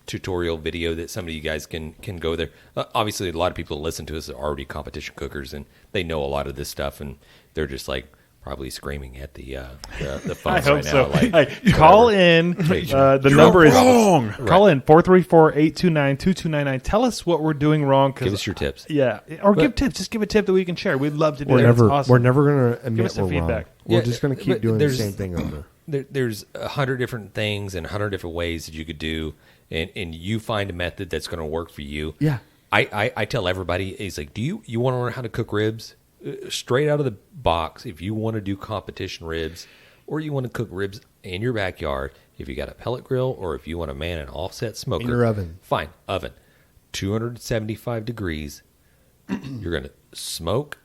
tutorial video that some of you guys can go there. Obviously, a lot of people that listen to us are already competition cookers, and they know a lot of this stuff, and they're just like probably screaming at the phone I hope right so. now. Like, Hey, call in. The number is wrong. Call in 434-829-2299. Tell us what we're doing wrong. give us your tips. Yeah, or give tips. Just give a tip that we can share. We'd love to do We're that. never It's awesome. we're never going to admit us some we're wrong. feedback. We're Yeah, just going to keep but doing the there's- same thing over. There's 100 different things and 100 different ways that you could do, and you find a method that's going to work for you. Yeah. I tell everybody, it's like, do you want to learn how to cook ribs? Straight out of the box, if you want to do competition ribs or you want to cook ribs in your backyard, if you got a pellet grill or if you want to man an offset smoker. In your oven. Fine, oven. 275 degrees. You're going to smoke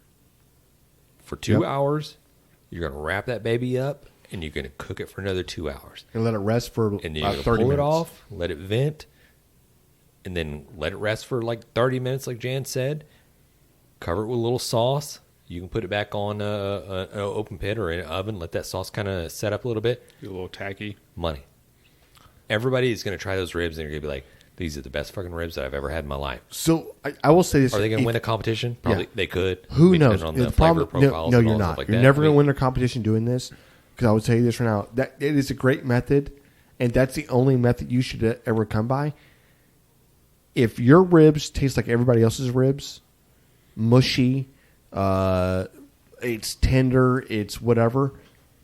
for 2 hours. You're going to wrap that baby up, and you're going to cook it for another 2 hours. And let it rest for And then you're going to 30 pull minutes. it off, let it vent, and then let it rest for like 30 minutes, like Jan said. Cover it with a little sauce. You can put it back on an open pit or in an oven. Let that sauce kind of set up a little bit. Be a little tacky. Money. Everybody is going to try those ribs, and they're going to be like, these are the best fucking ribs that I've ever had in my life. So I will say this. Are they going to if- win a competition? Probably they could. Who Depending knows? on The the flavor problem, profiles no, and you're all not. stuff like You're that. never I going mean, to win a competition doing this, because I will tell you this right now. That it is a great method, and that's the only method you should ever come by. If your ribs taste like everybody else's ribs, mushy, it's tender, it's whatever,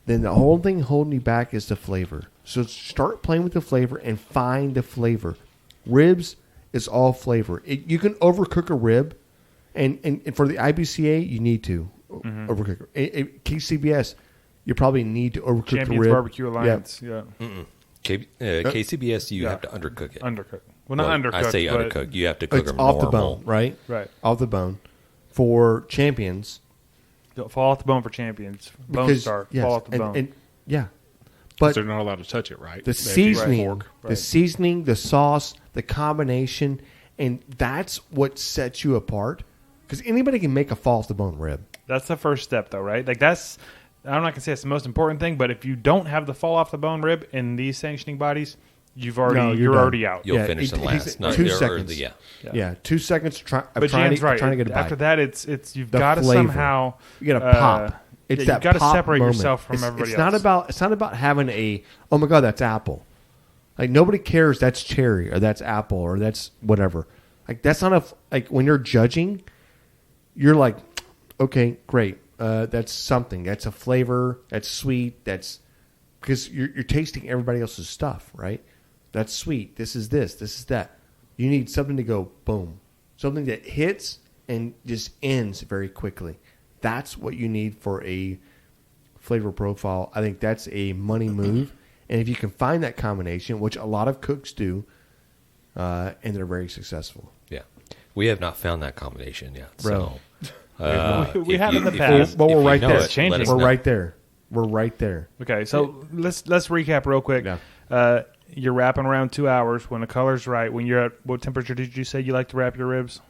then the whole thing holding you back is the flavor. So start playing with the flavor and find the flavor. Ribs is all flavor. You can overcook a rib, and for the IBCA, you need to overcook it. KCBS, you probably need to overcook the Champions rib. Barbecue Alliance. Yeah. KCBS, you have to undercook it. Undercook. Well, not undercooked. I say but undercooked. You have to cook It's them off normal. the bone, right? Right. Off the bone. For champions, Don't fall off the bone for champions. Bone because Star. yes, Fall off the bone. and yeah, But but they're not allowed to touch it, right? the They have to use a seasoning, fork. the seasoning, the sauce, the combination, and that's what sets you apart. Because anybody can make a fall off the bone rib. That's the first step, though, right? Like that's. I'm not gonna say it's the most important thing, but if you don't have the fall off the bone rib in these sanctioning bodies, you're done. already out. You'll Yeah, finish it- it he's- last. Not 2 or seconds. yeah. Yeah, 2 seconds. Trying But to Jan's right. trying to get a bite. After that, it's you've The got to flavor. somehow You got to pop. It's yeah, that you've got to pop separate moment. yourself from It's- everybody it's else. Not about having a, oh my god, that's apple. Like nobody cares that's cherry or that's apple or that's whatever. Like that's not like when you're judging, you're like, okay, great. That's something. That's a flavor. That's sweet. That's because you're tasting everybody else's stuff, right? That's sweet. This is this. This is that. You need something to go boom. Something that hits and just ends very quickly. That's what you need for a flavor profile. I think that's a money move. And if you can find that combination, which a lot of cooks do, and they're very successful. Yeah. We have not found that combination yet. Bro. So, We if have you- in the if past. you- But we're if you right know there. it, It's changing. let us We're know. right there. We're right there. Okay, so let's recap real quick. Yeah. You're wrapping around 2 hours when the color's right. When you're at what temperature did you say you like to wrap your ribs?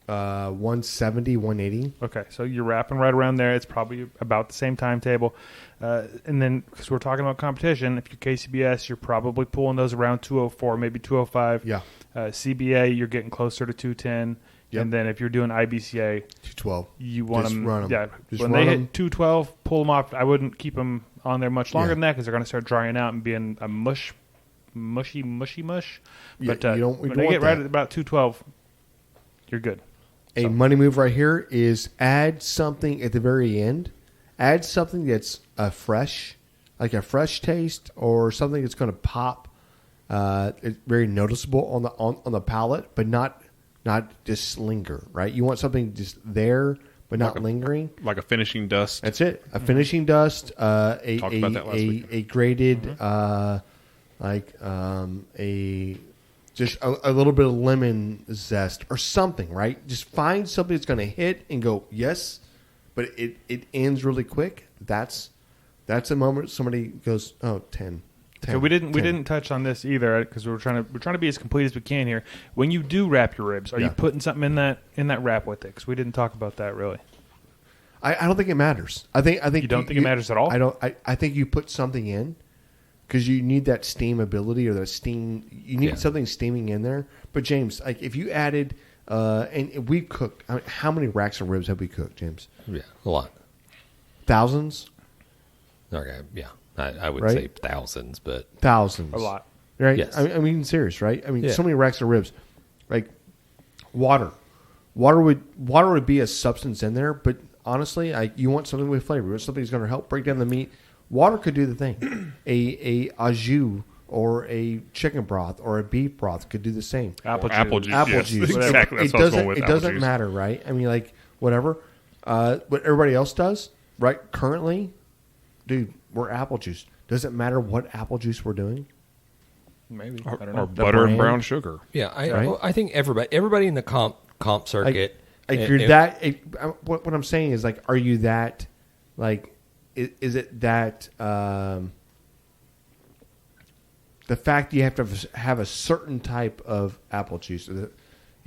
170, 180. Okay, so you're wrapping right around there. It's probably about the same timetable. And then, because we're talking about competition, if you're KCBS, you're probably pulling those around 204, maybe 205. Yeah. CBA, you're getting closer to 210. Yep. And then if you're doing IBCA, 212. you want Just them. run 'em. Yeah, Just when run they 'em. hit 212, pull them off. I wouldn't keep them on there much longer Yeah. than that because they're going to start drying out and being a mushy mush. Yeah, But you don't when they get want right that. at about 212, you're good. A money move right here is add something at the very end. Add something that's fresh, like a fresh taste, or something that's going to pop. It's very noticeable on the palate, but not just linger. Right? You want something just there, but not lingering. Like a finishing dust. That's it. A finishing dust. Talked about that last week. A graded, just a little bit of lemon zest or something, right? Just find something that's going to hit and go, yes, but it ends really quick. That's That's a moment somebody goes, oh, 10. So we didn't touch on this either because we're trying to be as complete as we can here. When you do wrap your ribs, are you putting something in that wrap with it? Because we didn't talk about that really. I don't think it matters. I think you don't think it matters at all. I think you put something in because you need that steam ability or that steam. You need something steaming in there. But James, like if you added, and we cooked. I mean, how many racks of ribs have we cooked, James? Yeah, a lot. Thousands. Okay, yeah. I would Right? say thousands, but Thousands. A lot. Right? Yes. I mean, serious, right? I mean, Yeah. so many racks of ribs. Like water. Water would be a substance in there, but honestly, you want something with flavor. You want something that's going to help break down the meat. Water could do the thing. a au jus or a chicken broth or a beef broth could do the same. Apple juice. Apple Yes, juice. exactly. That's what I was going with. It Apple doesn't juice. matter, right? I mean, like whatever. What everybody else does, right? Currently, dude, we're apple juice. Does it matter what apple juice we're doing? Maybe. I don't Or know. butter and brand. brown sugar. yeah, Right? I think everybody in the comp circuit. What I'm saying is like, are you that like? Is it that the fact that you have to have a certain type of apple juice? You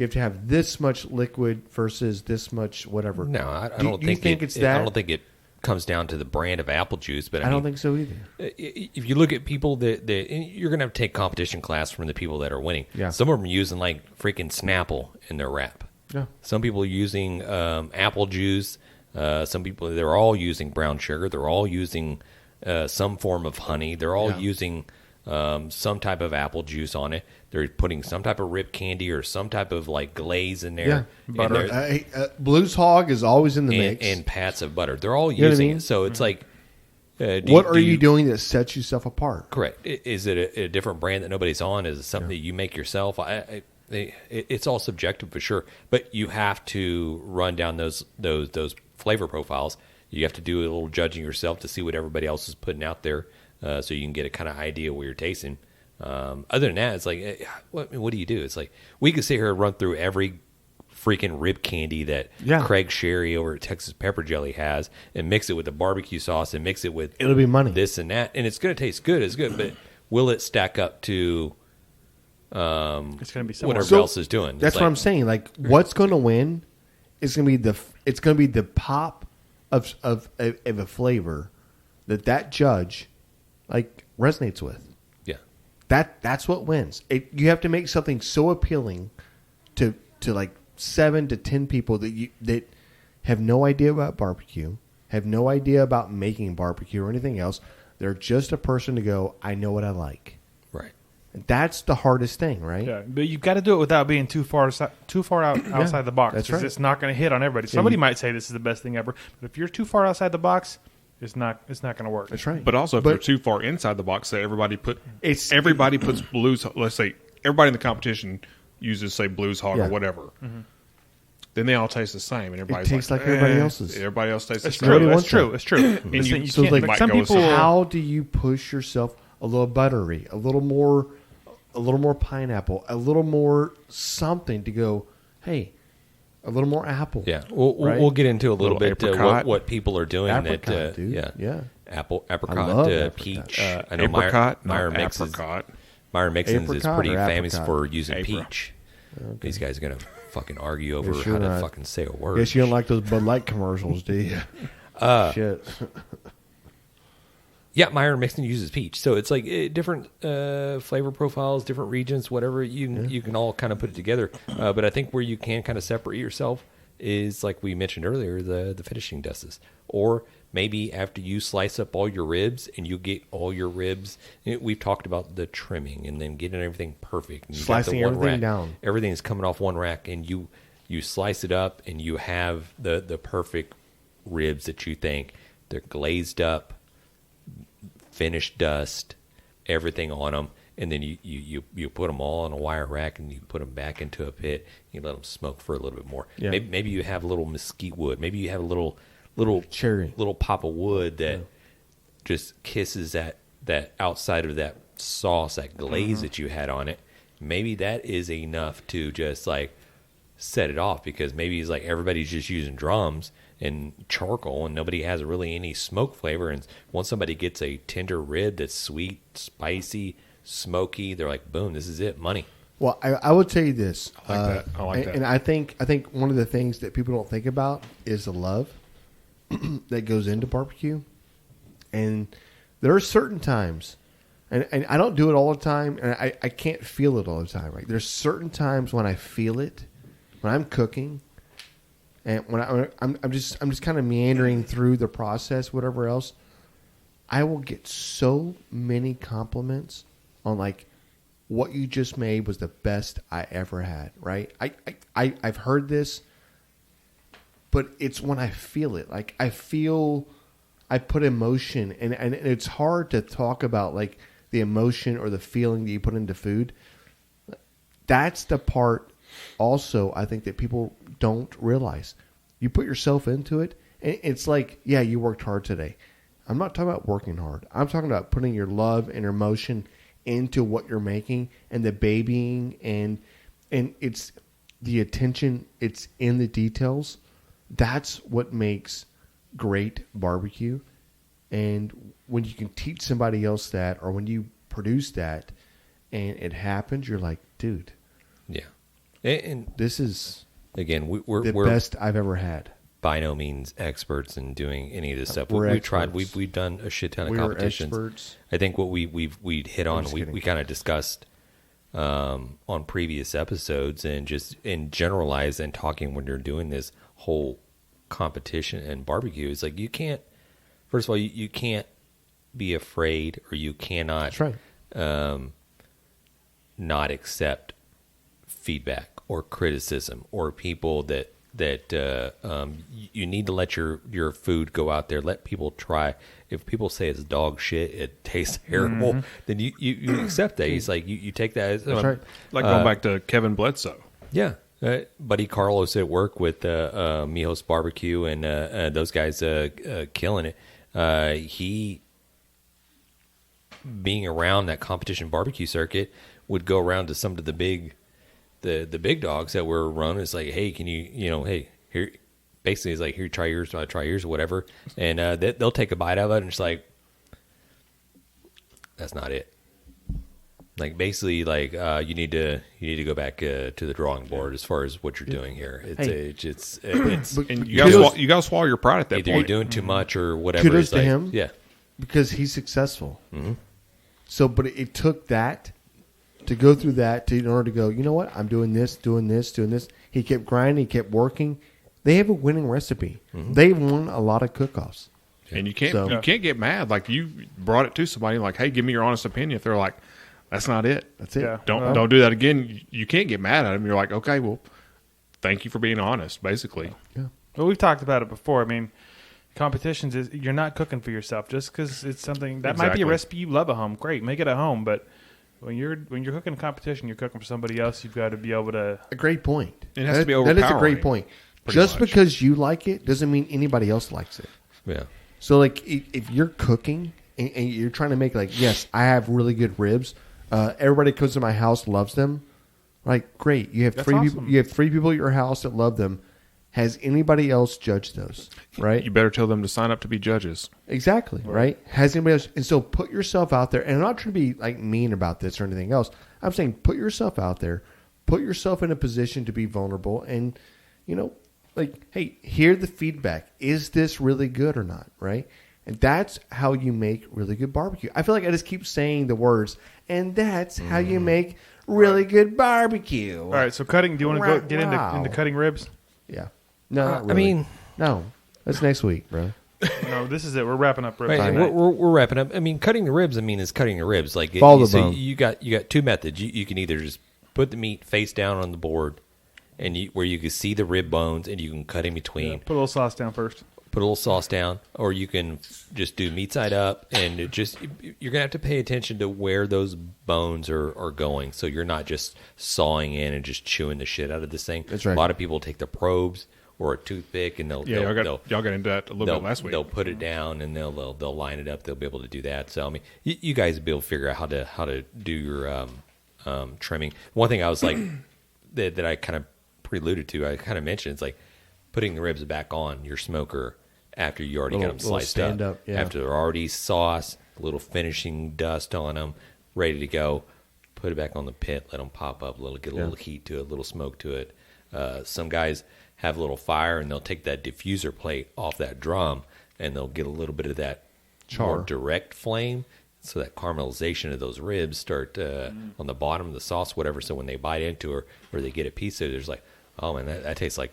have to have this much liquid versus this much whatever. No, I Do don't you think it's that. I don't think it comes down to the brand of apple juice, but I don't think so either. If you look at people that you're going to have to take competition class from the people that are winning. Yeah. Some of them are using like freaking Snapple in their wrap. Yeah. Some people are using apple juice. Some people, they're all using brown sugar. They're all using some form of honey. They're all using some type of apple juice on it. They're putting some type of rib candy or some type of like glaze in there. Yeah, And butter. Blues Hog is always in the and, mix. and pats of butter. They're all know what I using mean? it. So it's like, what are you doing that sets yourself apart? Correct. Is it a different brand that nobody's on? Is it something that you make yourself? It's all subjective for sure. But you have to run down those flavor profiles. You have to do a little judging yourself to see what everybody else is putting out there, so you can get a kind of idea what you're tasting. Other than that, it's like, what do you do? It's like we could sit here and run through every freaking rib candy that Craig Sherry over at Texas Pepper Jelly has, and mix it with the barbecue sauce, and mix it with It'll be money. this and that, and it's going to taste good. It's good, but will it stack up to It's going to be somewhere. whatever else is doing? That's It's what like- I'm saying. Like, what's going to win is going to be the pop of a flavor that judge like resonates with. Yeah, That's what wins. You have to make something so appealing to like 7 to 10 people that have no idea about barbecue, have no idea about making barbecue or anything else. They're just a person to go, I know what I like. right. That's the hardest thing, right? Yeah, but you've got to do it without being too far out outside the box. that's 'Cause right. It's not going to hit on everybody. Somebody might say this is the best thing ever, but if you're too far outside the box, it's not going to work. That's right. But also, if you're too far inside the box, say everybody puts blues. Let's say everybody in the competition uses say Blues Hog or whatever. Mm-hmm. Then they all taste the same, and everybody's tastes like everybody else's. Everybody else tastes the It's same. true. Nobody That's wants true. that. It's true. And Listen, you So can't- like, like some people. how do you push yourself a little buttery, a little more pineapple, a little more something to go, hey, a little more apple. Yeah, we'll Right? get into a little bit apricot. what people are doing. Apricot, dude. Yeah, Yeah. apricot, I love apricot. peach. I know Apricot, Meyer not mixes. apricot. Meyer Mixons is Apricot pretty or famous apricot? for using Apricot. peach. These guys are gonna fucking argue over Yes, how you're to right. fucking say a word. Guess you don't like those Bud Light commercials, do you? Shit. Yeah, Meyer Mixon uses peach, so it's like different flavor profiles, different regions, whatever. You can all kind of put it together. But I think where you can kind of separate yourself is like we mentioned earlier, the finishing dustes, or maybe after you slice up all your ribs and you get all your ribs. We've talked about the trimming and then getting everything perfect. And you got the Slicing one everything rack. down. Everything's coming off one rack, and you slice it up, and you have the perfect ribs that you think they're glazed up, finished dust, everything on them, and then you put them all on a wire rack, and you put them back into a pit. You let them smoke for a little bit more. Yeah. Maybe you have a little mesquite wood. Maybe you have a little Cherry. little pop of wood that just kisses that outside of that sauce, that glaze that you had on it. Maybe that is enough to just like set it off, because maybe he's like, everybody's just using drums and charcoal and nobody has really any smoke flavor. And once somebody gets a tender rib that's sweet, spicy, smoky, they're like, boom, this is it, money. Well, I will tell you this. I like that. I like that. And I think one of the things that people don't think about is the love that goes into barbecue. And there are certain times, and I don't do it all the time, and I can't feel it all the time. Right? There's certain times when I feel it, when I'm cooking, and when I'm just kind of meandering through the process, whatever else. I will get so many compliments on like, what you just made was the best I ever had, right? I've heard this, but it's when I feel it. Like I put emotion, and it's hard to talk about like the emotion or the feeling that you put into food. That's the part also I think that people don't realize. You put yourself into it, and it's like, yeah, you worked hard today. I'm not talking about working hard. I'm talking about putting your love and your emotion into what you're making, and the babying, and it's the attention, it's in the details. That's what makes great barbecue. And when you can teach somebody else that, or when you produce that and it happens, you're like, dude, yeah. And this is again, we're best I've ever had. By no means experts in doing any of this stuff. We're We've tried. We've done a shit ton of competitions. Experts. I think what we hit on, we kind of discussed on previous episodes, and just in generalize and talking when you're doing this whole competition and barbecue, it's like you can't. First of all, you can't be afraid, or you cannot. That's right. Not accept feedback or criticism or people that you need to let your food go out there. Let people try. If people say it's dog shit, it tastes terrible, then you accept that. It's like you take that as That's right. Like going back to Kevin Bledsoe. Yeah. Buddy Carlos at work with Mijos Barbecue, and those guys killing it. He, being around that competition barbecue circuit, would go around to some of the big dogs that were running. It's like, hey, can hey, here, basically it's like, here, try yours, or whatever, and they'll take a bite of it, and it's like, that's not it. Like basically, like you need to go back to the drawing board as far as what you're doing here. It's and you gotta swallow your pride at that either point. you're doing too much or whatever. Kudos to him, yeah, because he's successful. Mm-hmm. So, but it took that to go through that in order to go, you know what? I'm doing this. He kept grinding. He kept working. They have a winning recipe. Mm-hmm. They've won a lot of cook-offs. And you can't get mad. Like you brought it to somebody like, hey, give me your honest opinion. If they're like, that's not it. That's it. Yeah. Don't do that again. You can't get mad at them. You're like, okay, well, thank you for being honest, basically. Yeah. Well, we've talked about it before. I mean, competitions is you're not cooking for yourself just because it's something that might be a recipe you love at home. Great, make it at home, but when you're cooking a competition, you're cooking for somebody else. You've got to be able to. A great point. It has to be overpowering. That is a great point. Just because you like it doesn't mean anybody else likes it. Yeah. So, like, if you're cooking and you're trying to make, like, yes, I have really good ribs. Everybody that comes to my house loves them. Like, great. You have three people. You have 3 people at your house that love them. Has anybody else judged those? Right. You better tell them to sign up to be judges. Exactly. Right. Has anybody else? And so put yourself out there. And I'm not trying to be like mean about this or anything else. I'm saying put yourself out there. Put yourself in a position to be vulnerable. And like, hey, hear the feedback. Is this really good or not? Right. And that's how you make really good barbecue. I feel like I just keep saying the words, and that's how you make really good barbecue. All right. So cutting. Do you want to get into cutting ribs? Yeah. No, not really. I mean, no. That's next week, bro. No, this is it. We're wrapping up ribs. Right, we're wrapping up. I mean, cutting the ribs. Is cutting the ribs. Like follow the bone. You got 2 methods. You can either just put the meat face down on the board, and where you can see the rib bones, and you can cut in between. Yeah, put a little sauce down first. Put a little sauce down, or you can just do meat side up, and you're gonna have to pay attention to where those bones are going, so you're not just sawing in and just chewing the shit out of this thing. That's right. A lot of people take the probes or a toothpick, and y'all got into that a little bit last week. They'll put it down, and they'll line it up. They'll be able to do that. So I mean, you guys will be able to figure out how to do your trimming. One thing I was like that I kind of preluded to, I kind of mentioned, it's like putting the ribs back on your smoker after you already got them sliced up. Yeah. After they're already sauced, a little finishing dust on them, ready to go. Put it back on the pit, let them pop up, get a little heat to it, a little smoke to it. Some guys have a little fire, and they'll take that diffuser plate off that drum, and they'll get a little bit of that more direct flame, so that caramelization of those ribs start on the bottom of the sauce, whatever. So when they bite into her or they get a piece of it, there's like, oh man, that tastes like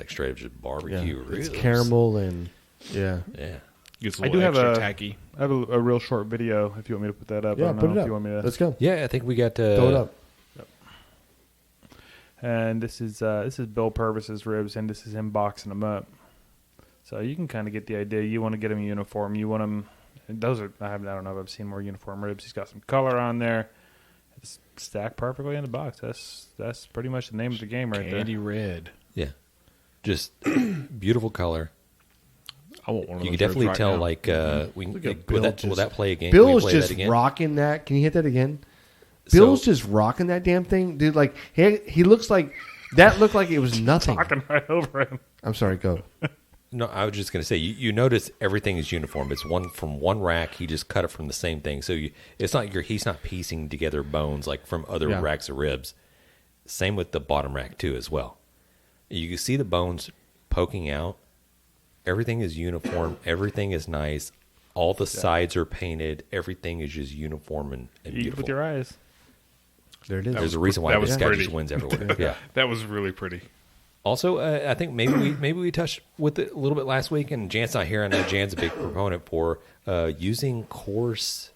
straight up just barbecue ribs. It's caramel and yeah. Gets a little extra tacky. I have a real short video if you want me to put that up. Yeah, I don't put know it if up. you want me to. Let's go. Yeah, I think we got Throw it up. And this is Bill Purvis's ribs, and this is him boxing them up. So you can kind of get the idea. You want to get them uniform. You want them. Those are. I don't know if I've seen more uniform ribs. He's got some color on there. It's stacked perfectly in the box. That's pretty much the name of the game right there. Candy red. Yeah, just beautiful color. I want one of those. You can definitely right tell. now. Like will that play again? Bill's Can we play just that again? rocking that. Can you hit that again? Bill's just rocking that damn thing, dude. Like he looks like that. Looked like it was nothing. Talking right over him. I'm sorry. Go. No, I was just going to say, you notice everything is uniform. It's one from one rack. He just cut it from the same thing. So it's not he's not piecing together bones like from other racks of ribs. Same with the bottom rack too as well. You can see the bones poking out. Everything is uniform. Everything is nice. All the sides are painted. Everything is just uniform and beautiful. Eat with your eyes. There it is. There's a reason why this guy pretty. just wins everywhere. Yeah. That was really pretty. Also, I think maybe we touched with it a little bit last week, and Jan's not here. I know Jan's a big proponent for using coarse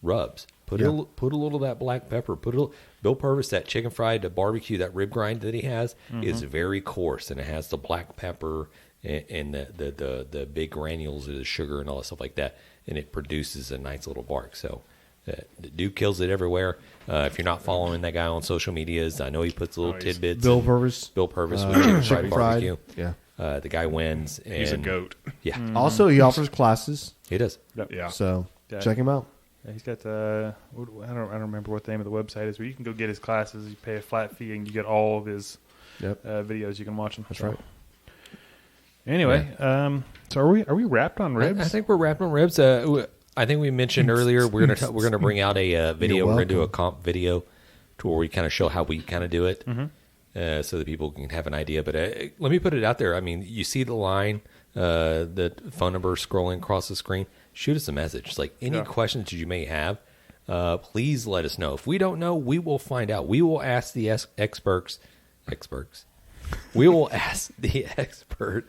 rubs. Put a little of that black pepper. Bill Purvis, that chicken fried barbecue, that rib grind that he has is very coarse, and it has the black pepper and the big granules of the sugar and all that stuff like that, and it produces a nice little bark. So the dude kills it everywhere. If you're not following that guy on social medias, I know he puts little tidbits. Bill Purvis with chicken fried barbecue. Yeah. The guy wins. And, He's a goat. Yeah. Also, he offers classes. He does. Yeah. So Yeah. check him out. Yeah, he's got I don't remember what the name of the website is, but you can go get his classes. You pay a flat fee and you get all of his videos. You can watch them. That's right. Anyway, so are we wrapped on ribs? I think we're wrapped on ribs. I think we mentioned earlier we're gonna bring out a video. We're gonna do a comp video to where we kind of show how we kind of do it, so that people can have an idea. But let me put it out there. I mean, you see the line, the phone number scrolling across the screen. Shoot us a message. It's like any questions that you may have, please let us know. If we don't know, we will find out. We will ask the experts. We will ask the expert,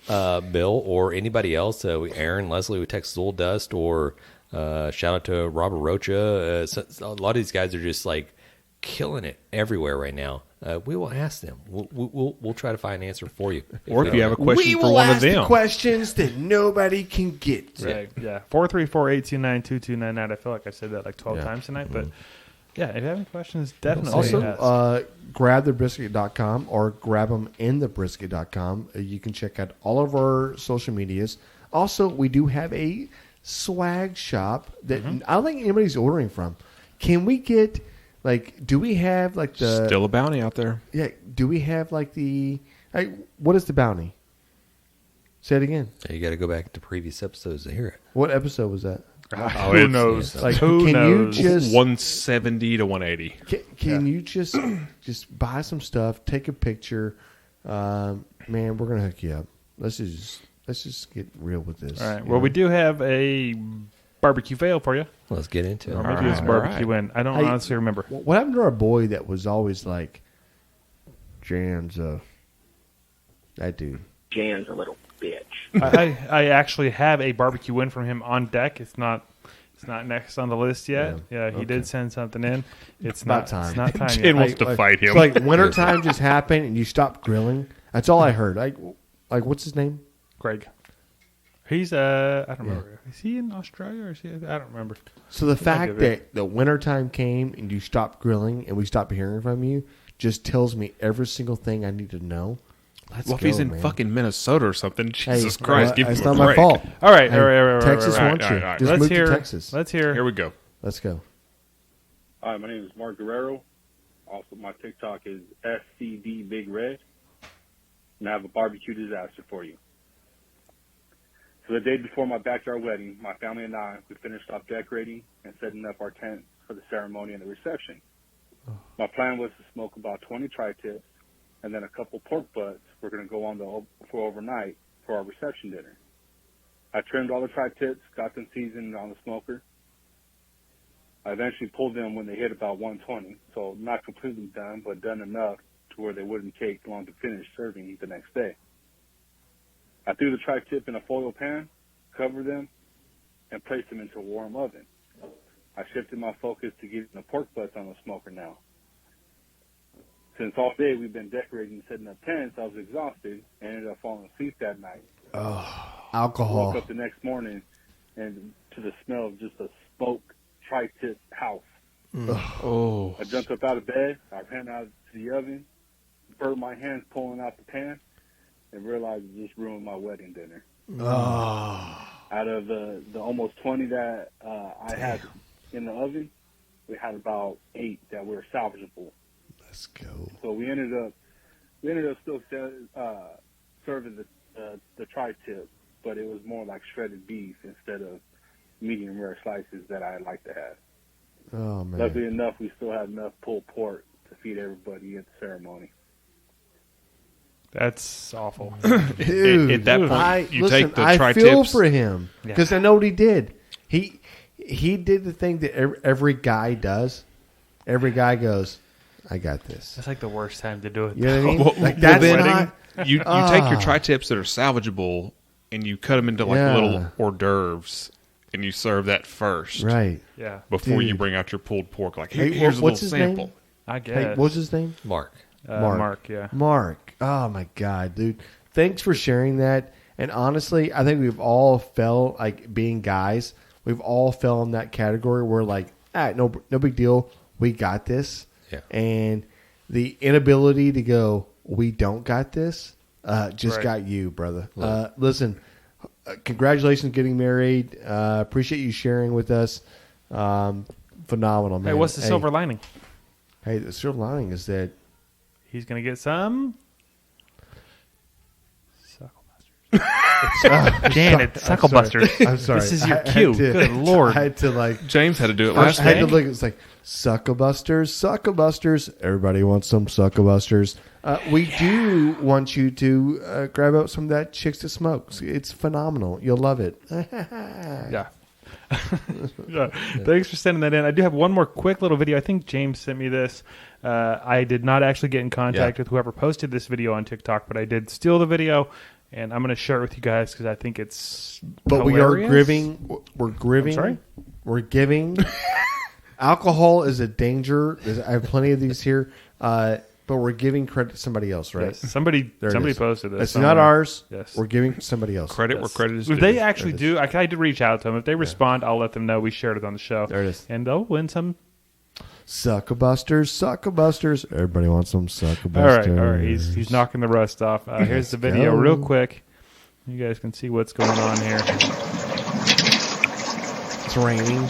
Bill, or anybody else. Aaron, Leslie with Texas Old Dust, or shout out to Robert Rocha. A lot of these guys are just like killing it everywhere right now. We will ask them. We'll try to find an answer for you. Or if you have a We question for will one of ask the them. questions that nobody can get. Right. Yeah. 434-829-2299. I feel like I said that like 12 times tonight, but yeah, if you have any questions, definitely ask. Also, grabthebrisket.com or grab them in thebrisket.com. You can check out all of our social medias. Also, we do have a swag shop that I don't think anybody's ordering from. Can we get, like, do we have, like, the... Still a bounty out there. Yeah, do we have, like, the... what is the bounty? Say it again. You got to go back to previous episodes to hear it. What episode was that? Who knows? Like, Who can knows? you just... 170 to 180. Can you just buy some stuff, take a picture? Man, we're going to hook you up. Let's just get real with this. All right. Well, we do have a barbecue fail for you. Let's get into Or it. maybe it's barbecue win. I don't honestly remember. What happened to our boy that was always like, Jan's that dude? Jan's a little bitch. I actually have a barbecue win from him on deck. It's not next on the list yet. Yeah, he did send something in. It's not time. It's not time Jan yet. wants to fight him. It's like wintertime just happened and you stopped grilling. That's all I heard. Like what's his name? Greg. He's I don't remember. Is he in Australia or is he? I don't remember. So the fact that the wintertime came and you stopped grilling and we stopped hearing from you just tells me every single thing I need to know. Well, if he's in fucking Minnesota or something, Jesus Hey, Christ, give it's him a not my break. fault. All right, Hey, all right. Texas wants all you. right, all right. Just Let's move hear. to Texas. Let's hear. Here we go. Let's go. Hi, my name is Mark Guerrero. Also, my TikTok is SCD Big Red. And I have a barbecue disaster for you. So the day before my backyard wedding, my family and I, we finished off decorating and setting up our tent for the ceremony and the reception. My plan was to smoke about 20 tri-tips and then a couple pork butts. We're going to go on for overnight for our reception dinner. I trimmed all the tri-tips, got them seasoned on the smoker. I eventually pulled them when they hit about 120, so not completely done, but done enough to where they wouldn't take long to finish serving the next day. I threw the tri-tip in a foil pan, covered them, and placed them into a warm oven. I shifted my focus to getting the pork butts on the smoker now. Since all day we've been decorating and setting up tents, I was exhausted and ended up falling asleep that night. Oh, alcohol. I woke up the next morning and to the smell of just a smoked tri-tip house. Oh. I jumped up out of bed, I ran out to the oven, burnt my hands pulling out the pan, and realized it just ruined my wedding dinner. Oh. Out of the almost 20 that I had in the oven, we had about 8 that were salvageable. Let's go. So we ended up still serving the tri-tip, but it was more like shredded beef instead of medium rare slices that I like to have. Oh man. Luckily enough, we still had enough pulled pork to feed everybody at the ceremony. That's awful. Dude, at that point, you listen, take the I tri-tips. feel for him Yeah. because I know what he did. He did the thing that every guy does. Every guy goes, "I got this." That's like the worst time to do it. You know what I mean? Well, like well, that's then not. You take your tri-tips that are salvageable and you cut them into like Yeah. little hors d'oeuvres and you serve that first. Right. Yeah, Before you Dude. bring out your pulled pork. Like, Hey, here's a what's little his sample. name? I guess. Hey, what's his name? Mark. Mark, yeah. Mark. Oh my God, dude. Thanks for sharing that. And honestly, I think we've all felt like being guys. We've all fell in that category where like, no big deal. We got this. Yeah. And the inability to go, we don't got this, just Right. got you, brother. Listen, congratulations getting married. Appreciate you sharing with us. Phenomenal, man. Hey, what's the silver lining? Hey, the silver lining is that He's going to get some. Dan, it's SUCKLEBUSTERS. I'm sorry. This is your I had cue. to- Good Lord. I had to like. James had to do it I last had to night. look. It's like SUCKLEBUSTERS, SUCKLEBUSTERS. Everybody wants some SUCKLEBUSTERS. We do want you to grab out some of that Chicks to Smokes. It's phenomenal. You'll love it. Yeah. Yeah. Thanks for sending that in. I do have one more quick little video. I think James sent me this. I did not actually get in contact with whoever posted this video on TikTok, but I did steal the video, and I'm going to share it with you guys because I think it's But hilarious. we are giving. We're giving. sorry? We're giving. Alcohol is a danger. I have plenty of these here. But we're giving credit to somebody else, right? Yes. Somebody There it is. posted this. It's not ours. Yes. We're giving somebody else. Credit where credit is due. If they actually do, I did reach out to them. If they respond, I'll let them know we shared it on the show. There it is. And they'll win some. SUCKLEBUSTERS, SUCKLEBUSTERS. Everybody wants some SUCKLEBUSTERS. All right. He's knocking the rust off. Here's the video go. real quick. You guys can see what's going on here. It's raining.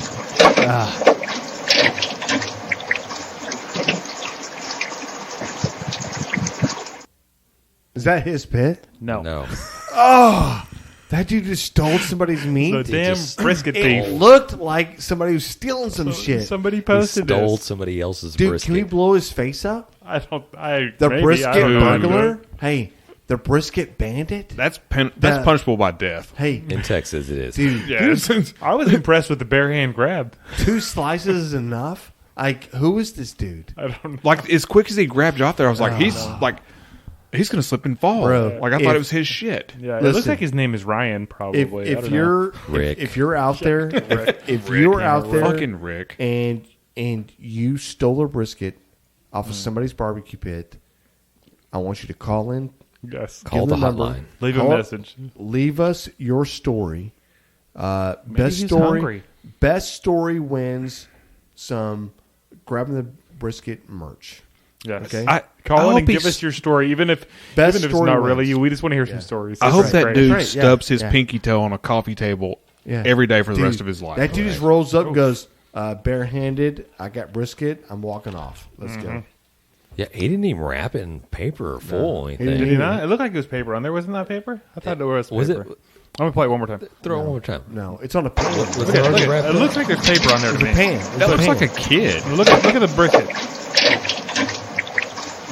Is that his pit? No. No. That dude just stole somebody's meat. The damn brisket It thief. looked like somebody was stealing some shit. Somebody He posted stole this. somebody else's Dude, brisket. can we blow his face up? The Maybe, brisket I don't know. burglar? Hey, the brisket bandit? That's The- punishable by death. Hey, In Texas, it is. dude, Yeah. I was impressed with the bare hand grab. 2 slices is enough? Like, who is this dude? I don't know. Like, as quick as he grabbed you out there, I was like, he's going to slip and fall. Bro, Like, I thought it was his shit. Yeah, it looks Listen. like his name is Ryan. Probably. I If don't know. you're Rick. if you're out there, if you're out there, Fucking Rick. and you stole a brisket off of somebody's barbecue pit, I want you to call in, yes, Call give the the number. hotline. leave a Call- message. leave us your story. Best he's story. hungry. Best story wins some grabbing the brisket merch. Yes. Okay. Call I in hope and give he's- us your story, even if Best it's story not really wins. you. We just want to hear some Yeah. stories. I That's hope right. that Great. dude right, yeah, stubs his yeah. pinky toe on a coffee table Yeah. every day for the Dude, rest of his life. That dude just rolls up and goes, barehanded, I got brisket, I'm walking off. Let's go. Yeah, he didn't even wrap it in paper or foil or anything. Did he not? It looked like it was paper on there. Wasn't that paper? I thought it was paper. Was it? I'm going to play it one more time. Throw it one more time. No, it's on a pan. Was it already wrapped It up? looks like there's paper on there to It's a me. pan. That looks like a kid. Look at the brisket.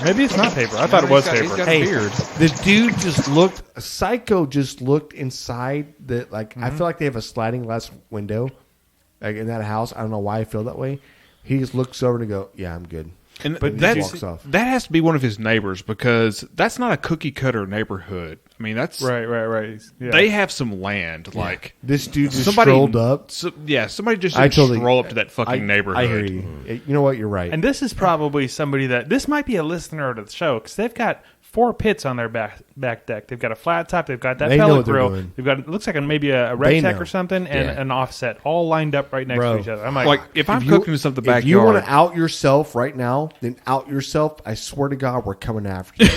Maybe it's not paper. I thought it was He's paper. got a beard. The dude just looked, Psycho just looked inside the, like, I feel like they have a sliding glass window like in that house. I don't know why I feel that way. He just looks over and go, yeah, I'm good. But he that walks off. has to be one of his neighbors because that's not a cookie cutter neighborhood. I mean, that's Right. Yeah. They have some land. Like This dude just somebody strolled up. somebody just I didn't totally stroll up to that fucking neighborhood. I hear you. You know what? You're right. And this is probably somebody this might be a listener to the show because they've got 4 pits on their back deck. They've got a flat top. They've got that They know pellet what they're grill. doing. They've got, it looks like maybe a red tech know. or something and Yeah. an offset all lined up right next to each other. I'm Like if I'm cooking something If backyard, you want to out yourself right now, then out yourself. I swear to God, we're coming after you.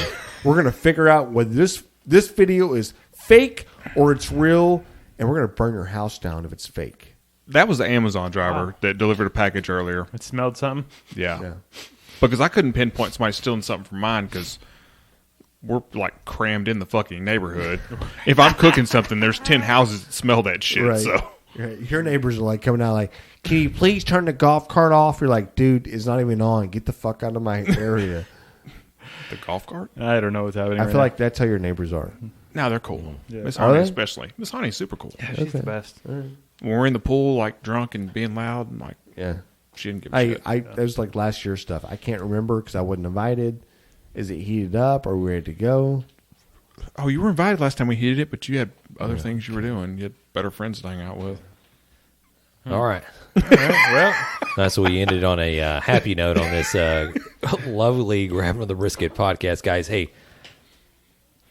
We're going to figure out whether this video is fake or it's real, and we're going to burn your house down if it's fake. that was the Amazon driver that delivered a package earlier. It smelled something. Yeah. Because I couldn't pinpoint somebody stealing something from mine because we're like crammed in the fucking neighborhood. If I'm cooking something, there's 10 houses that smell that shit. Right. So Your neighbors are like coming out like, can you please turn the golf cart off? You're like, dude, it's not even on. Get the fuck out of my area. the golf cart? I don't know what's happening. I right feel like that's how your neighbors are. No, they're cool. Miss Are Honey they? especially. Miss Honey's super cool. now. She's the best. When we're in the pool, like drunk and being loud, and like Yeah. she didn't give a shit. That was like last year's stuff. I can't remember because I wasn't invited. Is it heated up? Are we ready to go? Oh, you were invited last time we heated it, but you had other things you were doing. You had better friends to hang out with. All right. Well, So we ended on a happy note on this lovely Grabbing of the Brisket podcast, guys. Hey,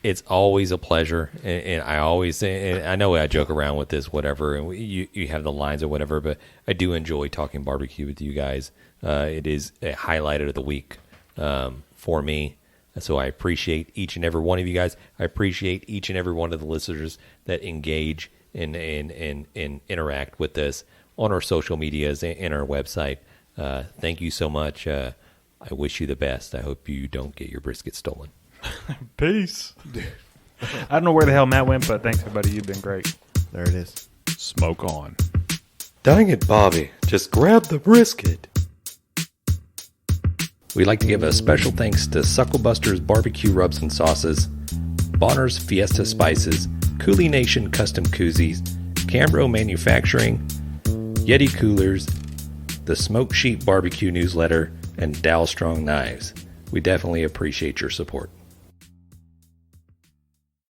it's always a pleasure, and I always say, and I know I joke around with this, whatever, and you have the lines or whatever, but I do enjoy talking barbecue with you guys. It is a highlight of the week for me. So I appreciate each and every one of you guys. I appreciate each and every one of the listeners that engage and interact with us on our social medias and our website. Thank you so much. I wish you the best. I hope you don't get your brisket stolen. peace. I don't know where the hell Matt went, but thanks, everybody. You've been great. There it is. Smoke on. Dang it, Bobby. Just grab the brisket. We'd like to give a special thanks to SUCKLEBUSTERS Barbecue Rubs and Sauces, Bonner's Fiesta Spices, Cooley Nation Custom Koozies, Cambro Manufacturing, Yeti Coolers, the Smoke Sheep Barbecue Newsletter, and Dow Strong Knives. We definitely appreciate your support.